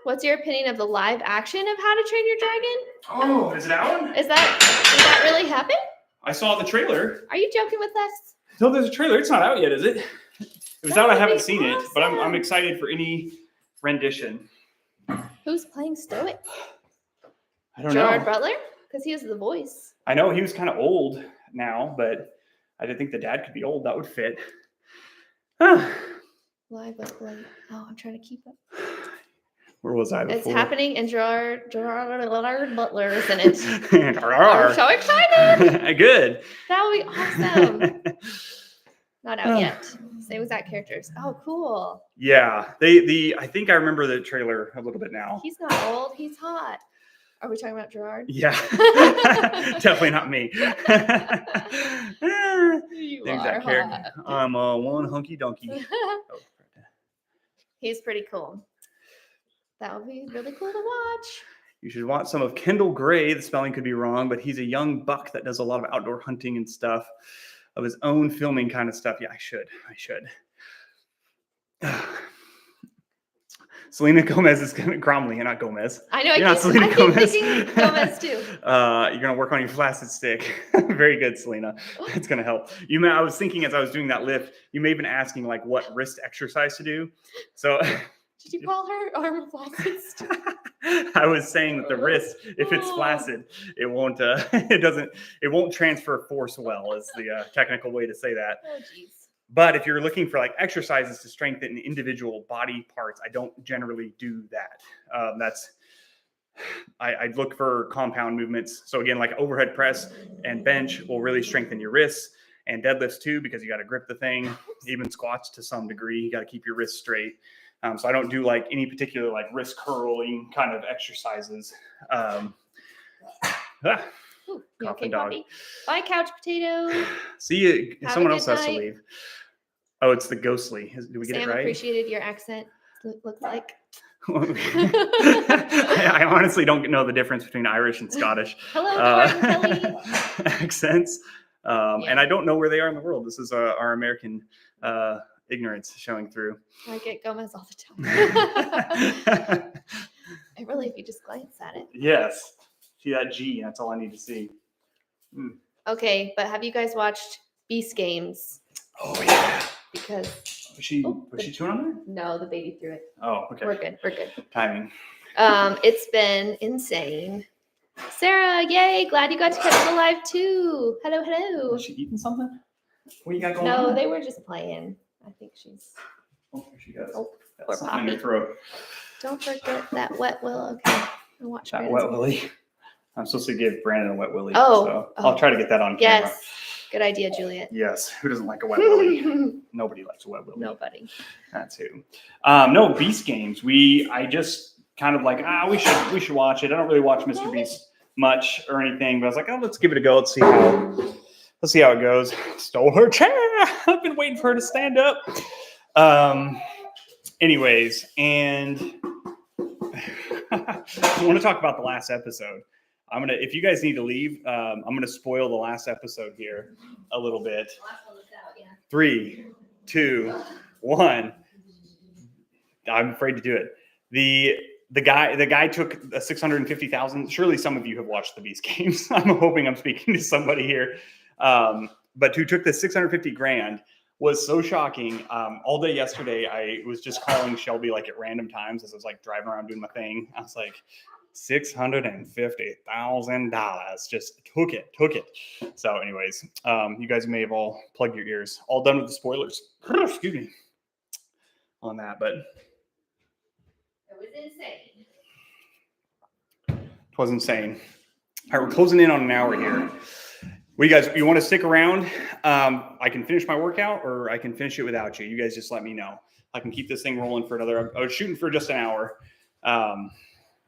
What's your opinion of the live action of How to Train Your Dragon? Oh, is it out? Did that really happen? I saw the trailer. Are you joking with us? No, there's a trailer. It's not out yet, is it? If it's out, I haven't seen it, but I'm awesome. excited for any rendition. Who's playing Stoic? I don't Gerard know. Butler? Because he has the voice. I know he was kind of old now, but I didn't think the dad could be old. That would fit. Live Butler. Oh, I'm trying to keep up. Where was I before? It's happening, and Gerard Butler is in it. I'm I'm so excited. Good. That would be awesome. Not out yet. Same exact characters. Oh, cool. Yeah, I think I remember the trailer a little bit now. He's not old. He's hot. Are we talking about Gerard? Yeah, definitely not me. You There's are that character. hot. I'm one hunky donkey. He's pretty cool. That would be really cool to watch. You should watch some of Kendall Gray. The spelling could be wrong, but he's a young buck that does a lot of outdoor hunting and stuff, of his own filming kind of stuff. Yeah, I should. Selena Gomez is going to Cromley, and not Gomez. I know. You're I not Selena keep Gomez. thinking Gomez too. You're going to work on your flaccid stick. Very good, Selena. It's going to help. I was thinking as I was doing that lift, you may have been asking like what wrist exercise to do. So did you call her arm flaccid stick? I was saying that the wrist, if it's flaccid, it won't transfer force well, is the technical way to say that. Oh, geez. But if you're looking for like exercises to strengthen individual body parts, I don't generally do that. I look for compound movements. So again, like overhead press and bench will really strengthen your wrists, and deadlifts too, because you got to grip the thing. Even squats to some degree, you got to keep your wrists straight. So I don't do like any particular like wrist curling kind of exercises. Ooh, you okay, puppy? Bye, couch potato. See you. Someone else has night. to leave. Oh, it's the ghostly. Did we get Sam it right? Appreciated your accent. Looks like. I honestly don't know the difference between Irish and Scottish Hello, Kelly. accents. And I don't know where they are in the world. This is our American ignorance showing through. I get Gomez all the time. Really, if you just glance at it. Yes. See that G. That's all I need to see. Okay, but have you guys watched Beast Games? Oh, yeah. Because was she chewing on there? No, the baby threw it. Oh, okay. We're good. Timing. It's been insane. Sarah, yay! Glad you got to catch the live too. Hello. Is she eating something? What you got going on? No, they were just playing. I think she's. Oh, there she goes. Oh, got poor something in her Poppy. throat. Don't forget that wet willow. Okay, I'll watch That Brandon's wet willy. I'm supposed to give Brandon a wet willy. Oh, so I'll try to get that on camera. Yes, good idea, Juliet. Yes. Who doesn't like a wet willy? Nobody likes a wet willy. Nobody. That's who. No, Beast Games. I just kind of like, we should watch it. I don't really watch MrBeast much or anything, but I was like, oh, let's give it a go. Let's see how it goes. Stole her chair. I've been waiting for her to stand up. Anyways, and I want to talk about the last episode. If you guys need to leave, I'm gonna spoil the last episode here a little bit. 3, 2, 1. I'm afraid to do it. The guy took a 650,000. Surely some of you have watched the Beast games. I'm hoping I'm speaking to somebody here. But who took the 650 grand was so shocking. All day yesterday, I was just calling Shelby like at random times as I was like driving around doing my thing. I was like, $650,000. Just took it. So anyways, you guys may have all plugged your ears. All done with the spoilers. Excuse me on that, but It was insane. It was insane. All right, we're closing in on an hour here. You want to stick around? I can finish my workout or I can finish it without you. You guys just let me know. I can keep this thing rolling for another. I was shooting for just an hour.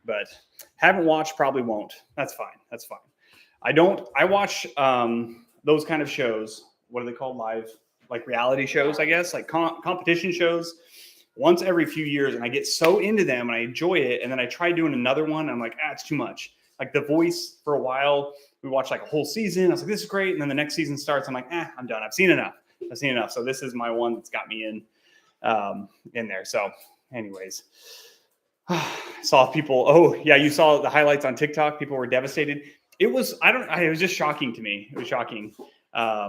But haven't watched, probably won't. That's fine. I watch those kind of shows. What are they called? Live, like reality shows, I guess, like competition shows once every few years. And I get so into them and I enjoy it. And then I try doing another one. And I'm like, it's too much. Like The Voice for a while, we watched like a whole season. I was like, this is great. And then the next season starts. I'm like, I'm done. I've seen enough. So this is my one that's got me in there. So anyways, saw people. Oh yeah. You saw the highlights on TikTok. People were devastated. It was just shocking to me. It was shocking. I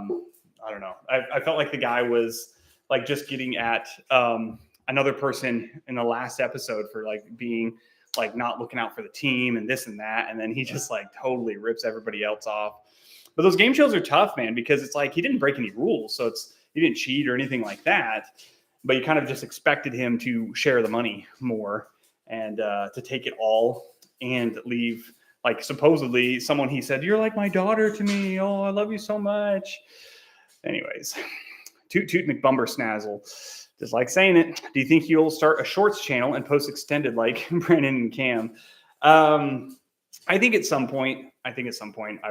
don't know. I felt like the guy was like just getting at another person in the last episode for like being like not looking out for the team and this and that. And then he just like totally rips everybody else off. But those game shows are tough, man, because it's like he didn't break any rules. So he didn't cheat or anything like that. But you kind of just expected him to share the money more and to take it all and leave, like supposedly someone he said, you're like my daughter to me. Oh, I love you so much. Anyways, toot McBumber snazzle. Just like saying it. Do you think you'll start a shorts channel and post extended like Brandon and Cam? I think at some point I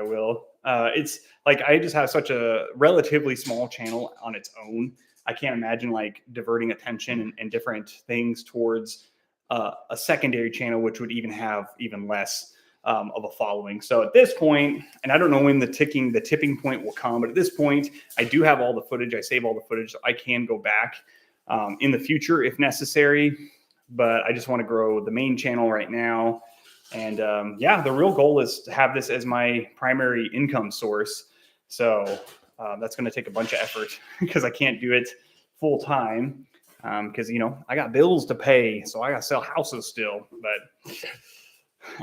will. It's like I just have such a relatively small channel on its own. I can't imagine like diverting attention and different things towards a secondary channel, which would even have even less of a following. So at this point, and I don't know when the tipping point will come, but at this point, I do have all the footage. I save all the footage, so I can go back in the future if necessary. But I just want to grow the main channel right now. And the real goal is to have this as my primary income source. So that's going to take a bunch of effort because I can't do it full time because, I got bills to pay. So I got to sell houses still.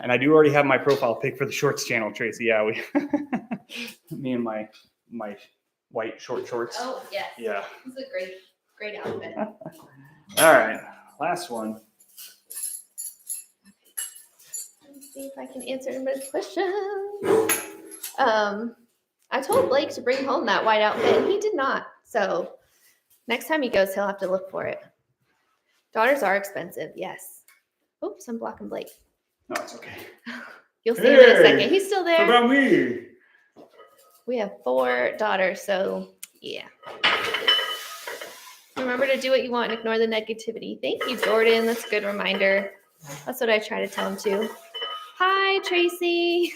And I do already have my profile pic for the shorts channel, Tracy. Yeah, me and my white short shorts. Oh, yes. Yeah. This is a great outfit. All right. Last one. Let's see if I can answer anybody's questions. I told Blake to bring home that white outfit, and he did not. So next time he goes, he'll have to look for it. Daughters are expensive, yes. Oops, I'm blocking Blake. No, it's okay. You'll see him in a second. He's still there. What about me? We have 4 daughters, so yeah. Remember to do what you want and ignore the negativity. Thank you, Jordan. That's a good reminder. That's what I try to tell him too. Hi, Tracy.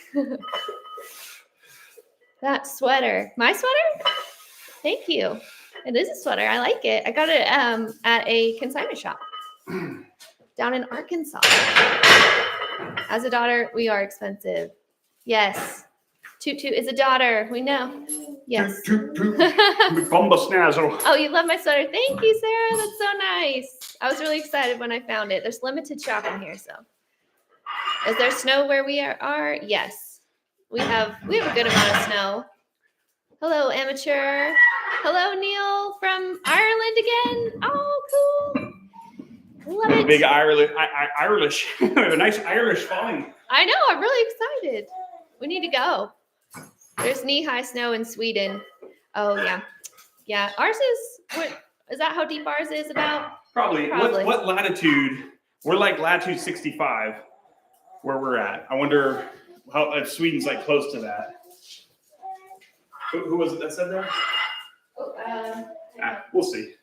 That sweater. My sweater? Thank you. It is a sweater. I like it. I got it at a consignment shop down in Arkansas. As a daughter, we are expensive. Yes. Toot Toot is a daughter. We know. Yes. Toot Toot. Bumba snazzle. Oh, you love my sweater. Thank you, Sarah. That's so nice. I was really excited when I found it. There's limited shopping here, so. Is there snow where we are? Yes. We have a good amount of snow. Hello, amateur. Hello, Neil from Ireland again. Oh, cool. Love it. Big Irish. We have a nice Irish falling. I know. I'm really excited. We need to go. There's knee-high snow in Sweden. Oh, yeah. Yeah. Ours is that how deep ours is about? Probably. What latitude? We're like latitude 65 where we're at. I wonder how if Sweden's like close to that. Who was it that said that? We'll see.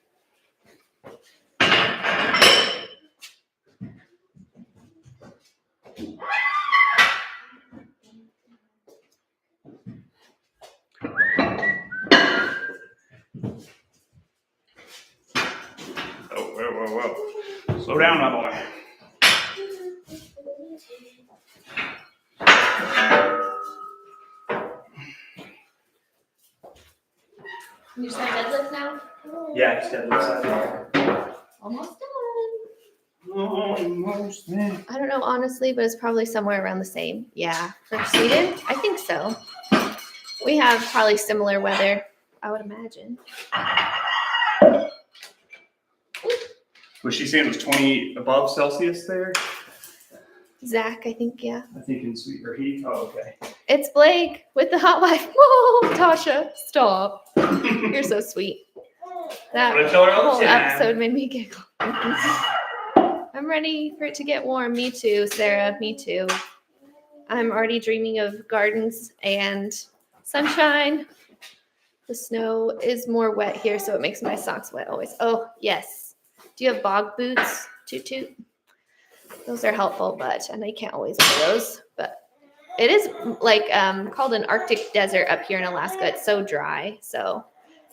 Whoa. Slow down, my boy. You just have deadlift now? Yeah, just deadlift. Almost done. Almost there. I don't know honestly, but it's probably somewhere around the same. Yeah, for Sweden, I think so. We have probably similar weather, I would imagine. Was she saying it was 20 above Celsius there? Zach, I think, yeah. I think in sweet or heat. Oh, okay. It's Blake with the hot wife. Whoa, Tasha, stop. You're so sweet. That whole episode made me giggle. I'm ready for it to get warm. Me too, Sarah. Me too. I'm already dreaming of gardens and sunshine. The snow is more wet here, so it makes my socks wet always. Oh, yes. Do you have bog boots, Toot Toot? Those are helpful, and I can't always wear those. But it is like called an Arctic desert up here in Alaska. It's so dry, so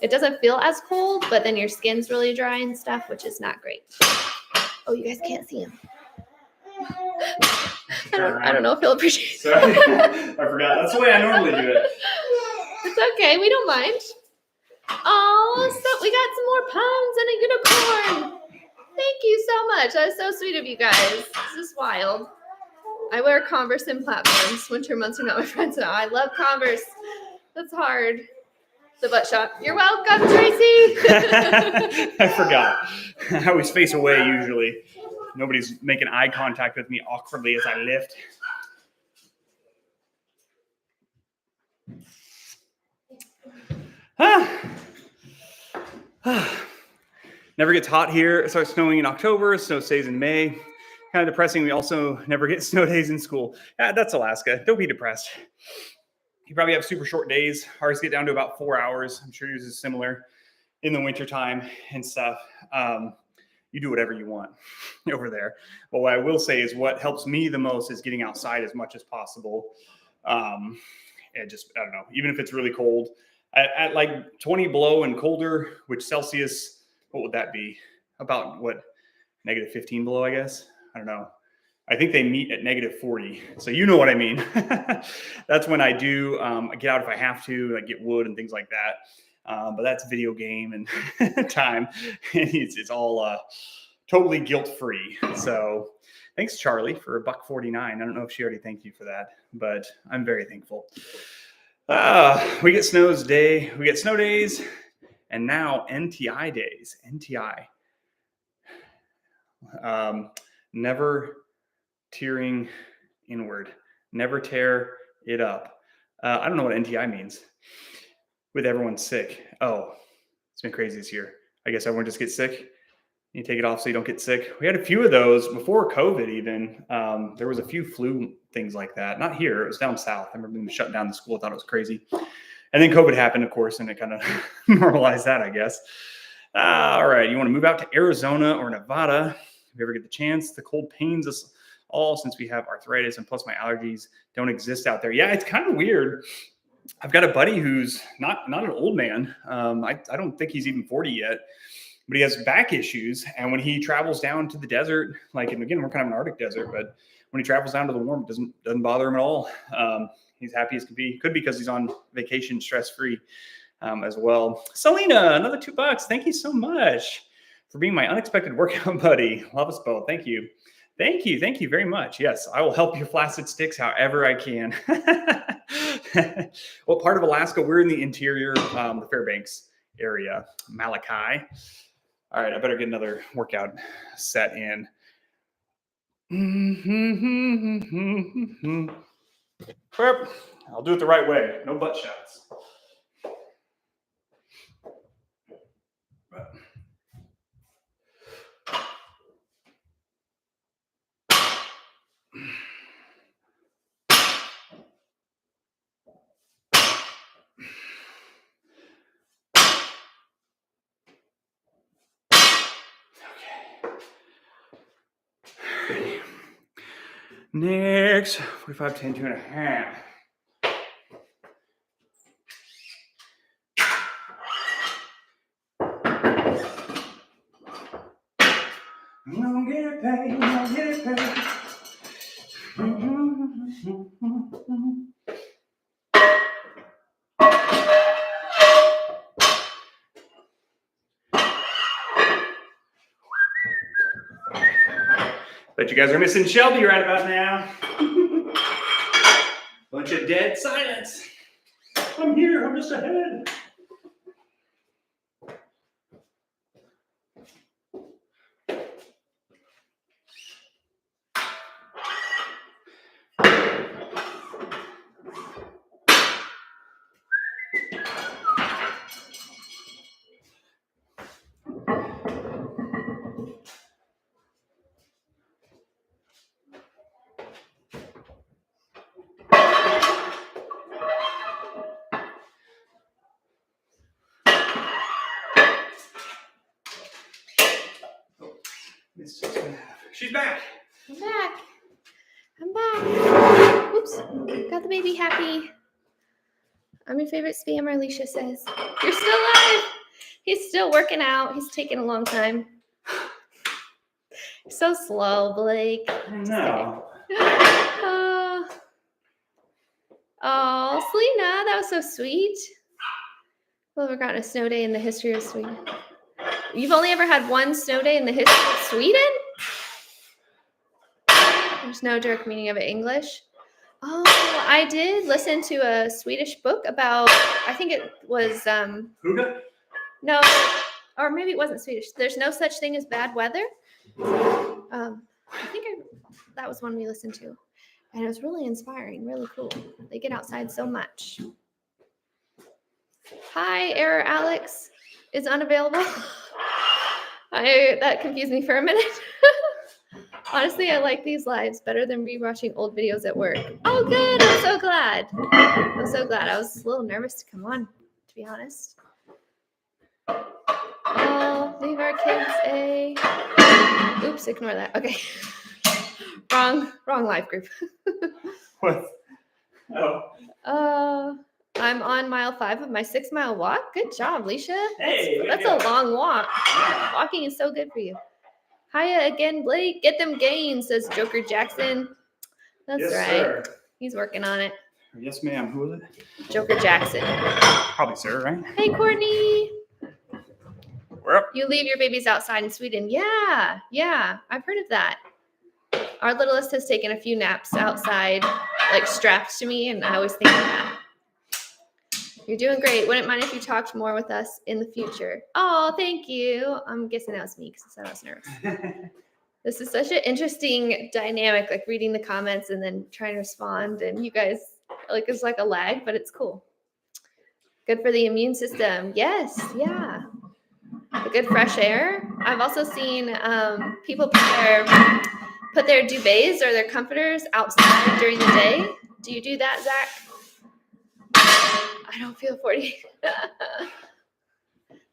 it doesn't feel as cold, but then your skin's really dry and stuff, which is not great. Oh, you guys can't see him. I don't know if he'll appreciate it. Sorry, I forgot. That's the way I normally do it. It's okay. We don't mind. Oh, so we got some more pounds and a unicorn. Thank you so much. That is so sweet of you guys. This is wild. I wear Converse in platforms. Winter months are not my friends. No, I love Converse. That's hard. The butt shot. You're welcome, Tracy. I forgot. I always face away usually. Nobody's making eye contact with me awkwardly as I lift. Never gets hot here. It starts snowing in October. Snow stays in May. Kind of depressing. We also never get snow days in school. That's Alaska. Don't be depressed. You probably have super short days. Ours get down to about 4 hours. I'm sure yours is similar in the wintertime and stuff. You do whatever you want over there. But what I will say is what helps me the most is getting outside as much as possible. And just, I don't know, even if it's really cold. At like 20 below and colder, which Celsius, what would that be? About what, negative 15 below, I guess? I don't know. I think they meet at negative 40. So you know what I mean. That's when I do get out if I have to, like get wood and things like that. But that's video game and time. It's all totally guilt-free. So thanks, Charlie, for $1.49. I don't know if she already thanked you for that, but I'm very thankful. We get snow days, and now NTI days. NTI. Never tearing inward. Never tear it up. I don't know what NTI means. With everyone sick. Oh, it's been crazy this year. I guess everyone just gets sick. You take it off so you don't get sick. We had a few of those before COVID even. There was a few flu things like that. Not here. It was down south. I remember them shutting down the school. I thought it was crazy. And then COVID happened, of course, and it kind of normalized that, I guess. All right. You want to move out to Arizona or Nevada if you ever get the chance. The cold pains us all since we have arthritis, and plus my allergies don't exist out there. Yeah, it's kind of weird. I've got a buddy who's not an old man. I don't think he's even 40 yet, but he has back issues. And when he travels down to the desert, like, and again, we're kind of an Arctic desert, but when he travels down to the warm, it doesn't bother him at all. He's happy as can be. Could be because he's on vacation, stress-free as well. Selena, another $2. Thank you so much for being my unexpected workout buddy. Love us both. Thank you. Thank you. Thank you very much. Yes, I will help your flaccid sticks however I can. What part of Alaska? We're in the interior, the Fairbanks area, Malachi. All right, I better get another workout set in. I'll do it the right way. No butt shots. Next, 45, 10, 2.5. I'm gonna get it paid, I'm gonna get it paid. Bet you guys are missing Shelby right about now. Bunch of dead silence. I'm here, I'm just ahead. She's back. I'm back. I'm back. Oops. Got the baby happy. I'm your favorite spammer, Alicia says. You're still alive. He's still working out. He's taking a long time. So slow, Blake. I know. Oh, Selena, that was so sweet. We've ever gotten a snow day in the history of Sweden. You've only ever had one snow day in the history of Sweden? There's no direct meaning of it English. Oh, I did listen to a Swedish book about, I think it was, Huga? no, or maybe it wasn't Swedish. There's no such thing as bad weather. I think that was one we listened to. And it was really inspiring, really cool. They get outside so much. Hi, Error Alex is unavailable. That confused me for a minute. Honestly, I like these lives better than rewatching old videos at work. Oh, good. I'm so glad. I'm so glad. I was a little nervous to come on, to be honest. Oh, leave our kids a... Oops, ignore that. Okay. Wrong live group. What? Oh. I'm on mile 5 of my 6-mile walk. Good job, Leisha. Hey, that's a long walk. Yeah. Walking is so good for you. Hiya again, Blake. Get them gains, says Joker Jackson. That's yes, right. Sir. He's working on it. Yes, ma'am. Who is it? Joker Jackson. Probably sir, right? Hey, Courtney. We're up. You leave your babies outside in Sweden. Yeah. I've heard of that. Our littlest has taken a few naps outside, like strapped to me, and I always think of that. You're doing great. Wouldn't mind if you talked more with us in the future. Oh, thank you. I'm guessing that was me because I was nervous. This is such an interesting dynamic, like reading the comments and then trying to respond. And you guys, like, it's like a lag, but it's cool. Good for the immune system. Yes, yeah. The good fresh air. I've also seen people put their duvets or their comforters outside during the day. Do you do that, Zach? I don't feel 40.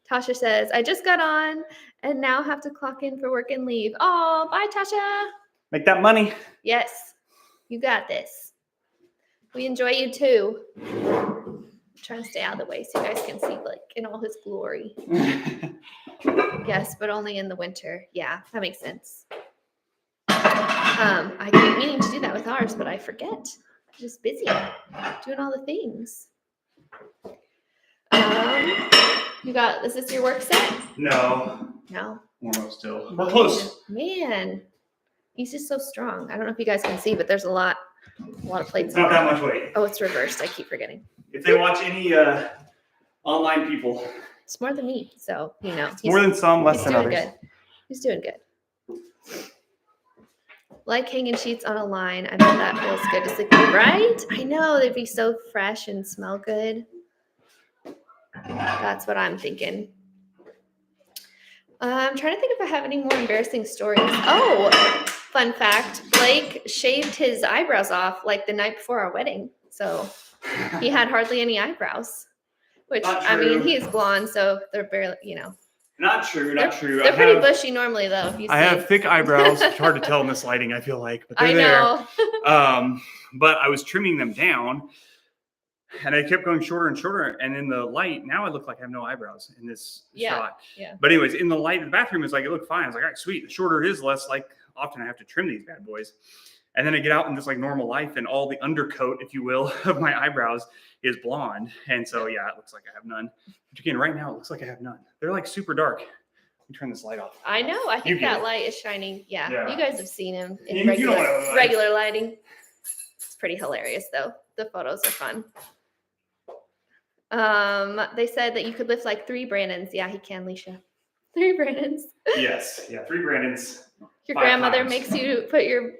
Tasha says, I just got on and now have to clock in for work and leave. Oh, bye, Tasha. Make that money. Yes, you got this. We enjoy you too. I'm trying to stay out of the way so you guys can see Blake in all his glory. Yes, but only in the winter. Yeah, that makes sense. I keep meaning to do that with ours, but I forget. I'm just busy doing all the things. Is this your work set? No. Warm up still. We're close. Man, he's just so strong. I don't know if you guys can see, but there's a lot of plates. It's not that much weight. Oh, it's reversed. I keep forgetting. If they watch any online people. It's more than me, so It's more than some, less than others. Good. He's doing good. Like hanging sheets on a line. I bet that feels good to sleep in, right? I know, they'd be so fresh and smell good. That's what I'm thinking. I'm trying to think if I have any more embarrassing stories. Oh, fun fact. Blake shaved his eyebrows off like the night before our wedding. So he had hardly any eyebrows. Which, I mean, he's blonde, so they're barely, Not true. Not true. They're pretty bushy normally, though. If you I see. have thick eyebrows. It's hard to tell in this lighting, I feel like, but they're I know. there. But I was trimming them down, and I kept going shorter and shorter. And in the light, now I look like I have no eyebrows in this shot. Yeah. But anyways, in the light of the bathroom, it's like it looked fine. I was like, all right, sweet. The shorter it is, less like often I have to trim these bad boys. And then I get out in just like normal life, and all the undercoat, if you will, of my eyebrows is blonde. And so yeah, it looks like I have none. But again, right now it looks like I have none. They're like super dark. Let me turn this light off. I know. I think that light is shining. Yeah. You guys have seen him in regular lighting. It's pretty hilarious, though. The photos are fun. They said that you could lift like 3 Brandons. Yeah, he can, Leisha. 3 Brandons. Yes. Yeah, 3 Brandons. Your grandmother makes you put your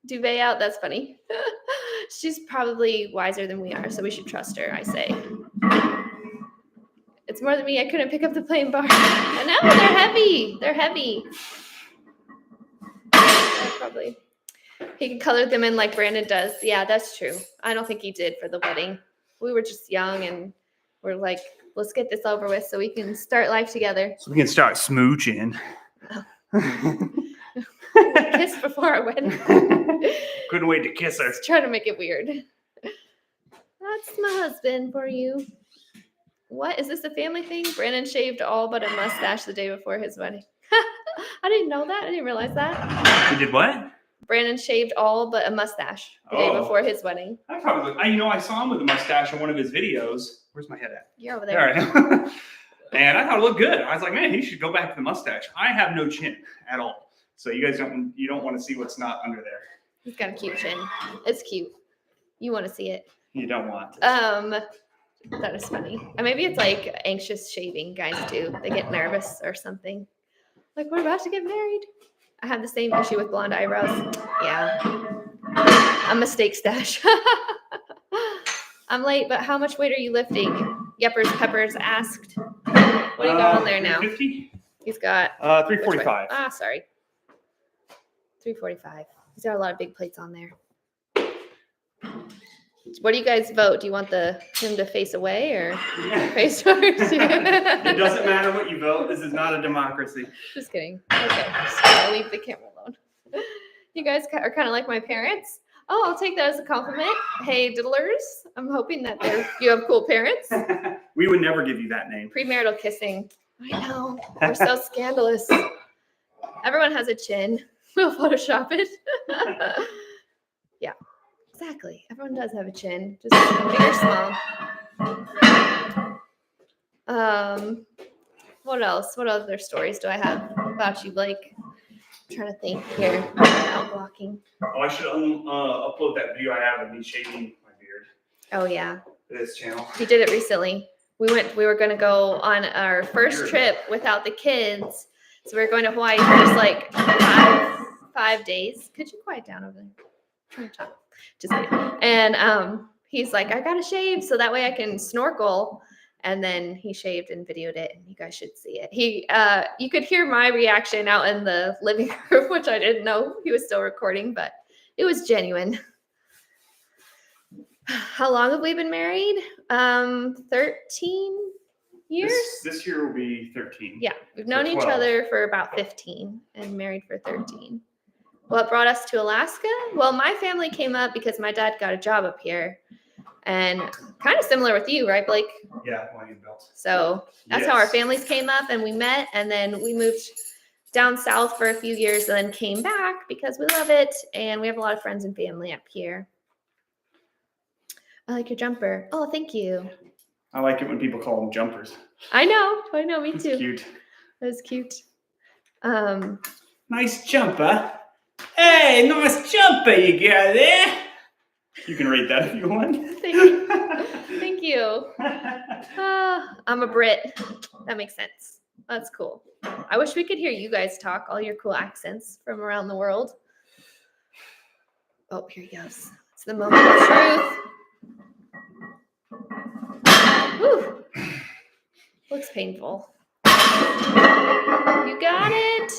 duvet out. That's funny. She's probably wiser than we are, so we should trust her, I say. It's more than me. I couldn't pick up the plain bar. I know, they're heavy. They're heavy. Yeah, probably. He can color them in like Brandon does. Yeah, that's true. I don't think he did for the wedding. We were just young, and we're like, let's get this over with so we can start life together. So we can start smooching. Kiss before our wedding. Couldn't wait to kiss her. Let's try to make it weird. That's my husband for you. What? Is this a family thing? Brandon shaved all but a mustache the day before his wedding. I didn't know that. I didn't realize that. You did what? Brandon shaved all but a mustache the day before his wedding. I probably, I saw him with a mustache in one of his videos. Where's my head at? You're over there. All right. And I thought it looked good. I was like, man, he should go back to the mustache. I have no chin at all. So you guys don't want to see what's not under there. He's got a cute chin. It's cute. You want to see it. You don't want. That is funny. And maybe it's like anxious shaving guys too. They get nervous or something. Like, we're about to get married. I have the same issue with blonde eyebrows. Yeah. A mistake stash. I'm late, but how much weight are you lifting? Yeppers Peppers asked. What do you got on there now? 350? He's got 345. Sorry. 345. He's got a lot of big plates on there. What do you guys vote? Do you want him to face away or face towards you? It doesn't matter what you vote. This is not a democracy. Just kidding. Okay, just gonna leave the camera alone. You guys are kind of like my parents. Oh, I'll take that as a compliment. Hey, diddlers. I'm hoping that you have cool parents. We would never give you that name. Premarital kissing. I know. We're so scandalous. Everyone has a chin. We'll Photoshop it. Yeah. Exactly. Everyone does have a chin, just big or small. What else? What other stories do I have about you, Blake? I'm trying to think here. Out blocking. Oh, I should upload that video I have of me shaving my beard. Oh yeah. To this channel. We did it recently. We were going to go on our first trip without the kids. So we were going to Hawaii for just like five days. Could you quiet down over there? I'm trying to talk. Just kidding. And he's like, I gotta shave so that way I can snorkel. And then he shaved and videoed it, and you guys should see it. You could hear my reaction out in the living room, which I didn't know he was still recording, but it was genuine. How long have we been married? 13 years. This year will be 13. Yeah, we've known each other for about 15 and married for 13. What brought us to Alaska? Well, my family came up because my dad got a job up here, and kind of similar with you, right, Blake? Yeah, Wayne built. So that's how our families came up, and we met, and then we moved down south for a few years, and then came back because we love it, and we have a lot of friends and family up here. I like your jumper. Oh, thank you. I like it when people call them jumpers. I know, me too. It's cute. That was cute. Nice jumper. Hey, nice jumper you got there. You can rate that if you want. Thank you. I'm a Brit. That makes sense. That's cool. I wish we could hear you guys talk, all your cool accents from around the world. Oh, here he goes. It's the moment of truth. Whew. Looks painful. You got it.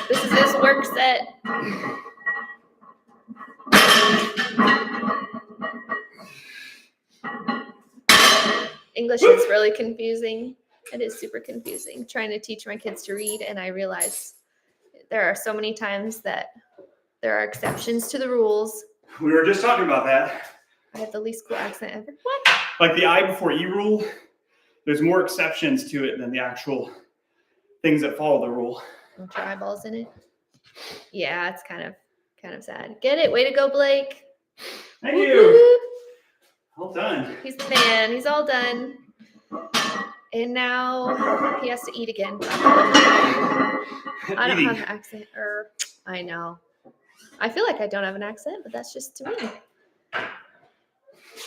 This is his work set. English is really confusing. It is super confusing trying to teach my kids to read, and I realize there are so many times that there are exceptions to the rules. We were just talking about that. I have the least cool accent ever. What? Like the I before E rule, there's more exceptions to it than the actual things that follow the rule. Want your eyeballs in it? Yeah, it's kind of sad. Get it? Way to go, Blake. Thank you. All done. He's the man. He's all done. And now he has to eat again. I don't have an accent. I know. I feel like I don't have an accent, but that's just to me.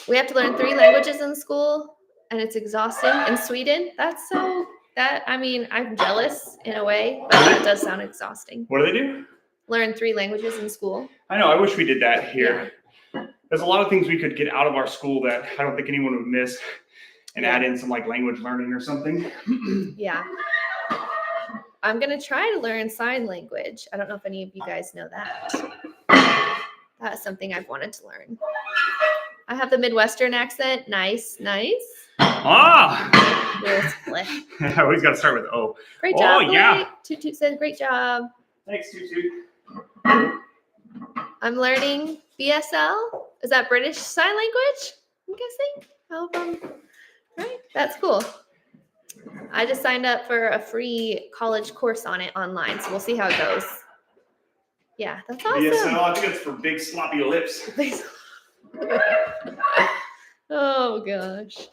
We have to learn 3 languages in school, and it's exhausting. In Sweden, I'm jealous in a way, but that does sound exhausting. What do they do? Learn 3 languages in school. I know. I wish we did that here. Yeah. There's a lot of things we could get out of our school that I don't think anyone would miss, and add in some like language learning or something. Yeah. I'm going to try to learn sign language. I don't know if any of you guys know that. That's something I've wanted to learn. I have the Midwestern accent. Nice. Ah! We'll split. I always got to start with O. Great job. Oh, yeah. Toot Toot said, great job. Thanks, Toot Toot. I'm learning BSL. Is that British Sign Language? I'm guessing. Right. That's cool. I just signed up for a free college course on it online, so we'll see how it goes. Yeah, that's awesome. BSL, I think it's for big sloppy lips. Oh gosh.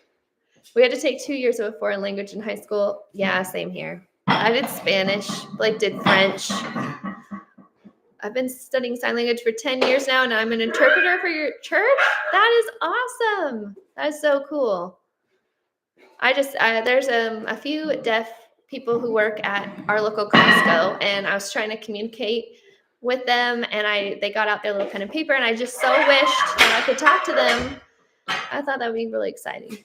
We had to take 2 years of a foreign language in high school. Yeah, same here. I did Spanish. Blake did French. I've been studying sign language for 10 years now, and I'm an interpreter for your church. That is awesome. That is so cool. There's a few deaf people who work at our local Costco, and I was trying to communicate with them, and they got out their little pen and paper, and I just so wished that I could talk to them. I thought that would be really exciting.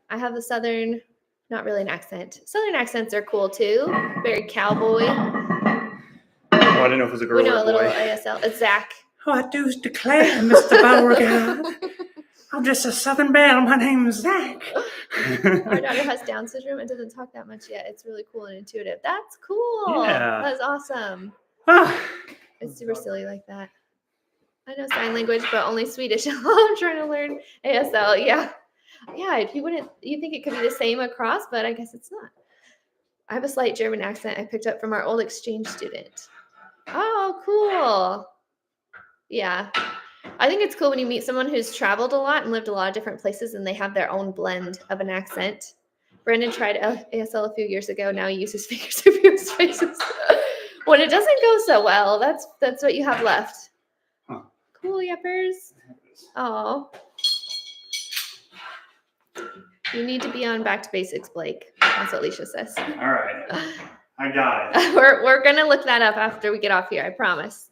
I have the Southern, not really an accent. Southern accents are cool too. Very cowboy. Oh, I didn't know if it was a girl or a boy. We know a little ASL. It's Zach. Oh, I do declare, Mr. Beauregard. I'm just a Southern belle. My name is Zach. Our daughter has Down syndrome and doesn't talk that much yet. It's really cool and intuitive. That's cool. Yeah. That's awesome. Ah. It's super silly like that. I know sign language, but only Swedish. I'm trying to learn ASL. Yeah. You think it could be the same across, but I guess it's not. I have a slight German accent I picked up from our old exchange student. Oh, cool. Yeah. I think it's cool when you meet someone who's traveled a lot and lived a lot of different places, and they have their own blend of an accent. Brandon tried ASL a few years ago. Now he uses fingers to his faces. When it doesn't go so well, that's what you have left. Huh. Cool, yuppers. Oh. You need to be on Back to Basics, Blake. That's what Alicia says. All right. I got it. We're going to look that up after we get off here, I promise.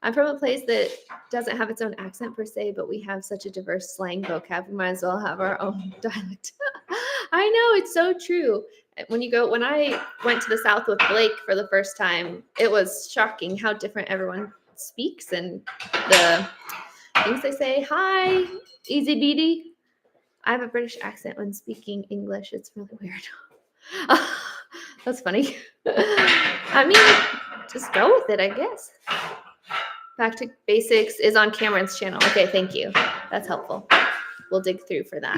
I'm from a place that doesn't have its own accent per se, but we have such a diverse slang vocab. We might as well have our own dialect. I know, it's so true. When I went to the South with Blake for the first time, it was shocking how different everyone speaks and the things they say. Hi, easy beady. I have a British accent when speaking English. It's really weird. That's funny. I mean, just go with it, I guess. Back to Basics is on Cameron's channel. Okay, thank you. That's helpful. We'll dig through for that.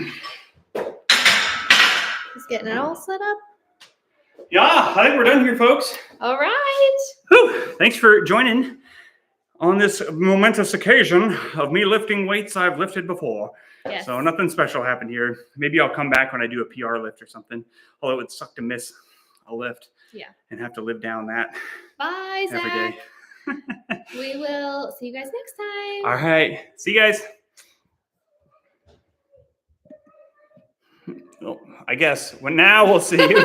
He's getting it all set up. Yeah, I think we're done here, folks. All right. Whew. Thanks for joining on this momentous occasion of me lifting weights I've lifted before. Yes. So nothing special happened here. Maybe I'll come back when I do a PR lift or something. Although it would suck to miss a lift. Yeah. And have to live down that Bye, Zach. every day. We will see you guys next time. All right. See you guys. Oh, I guess. Well, now we'll see you.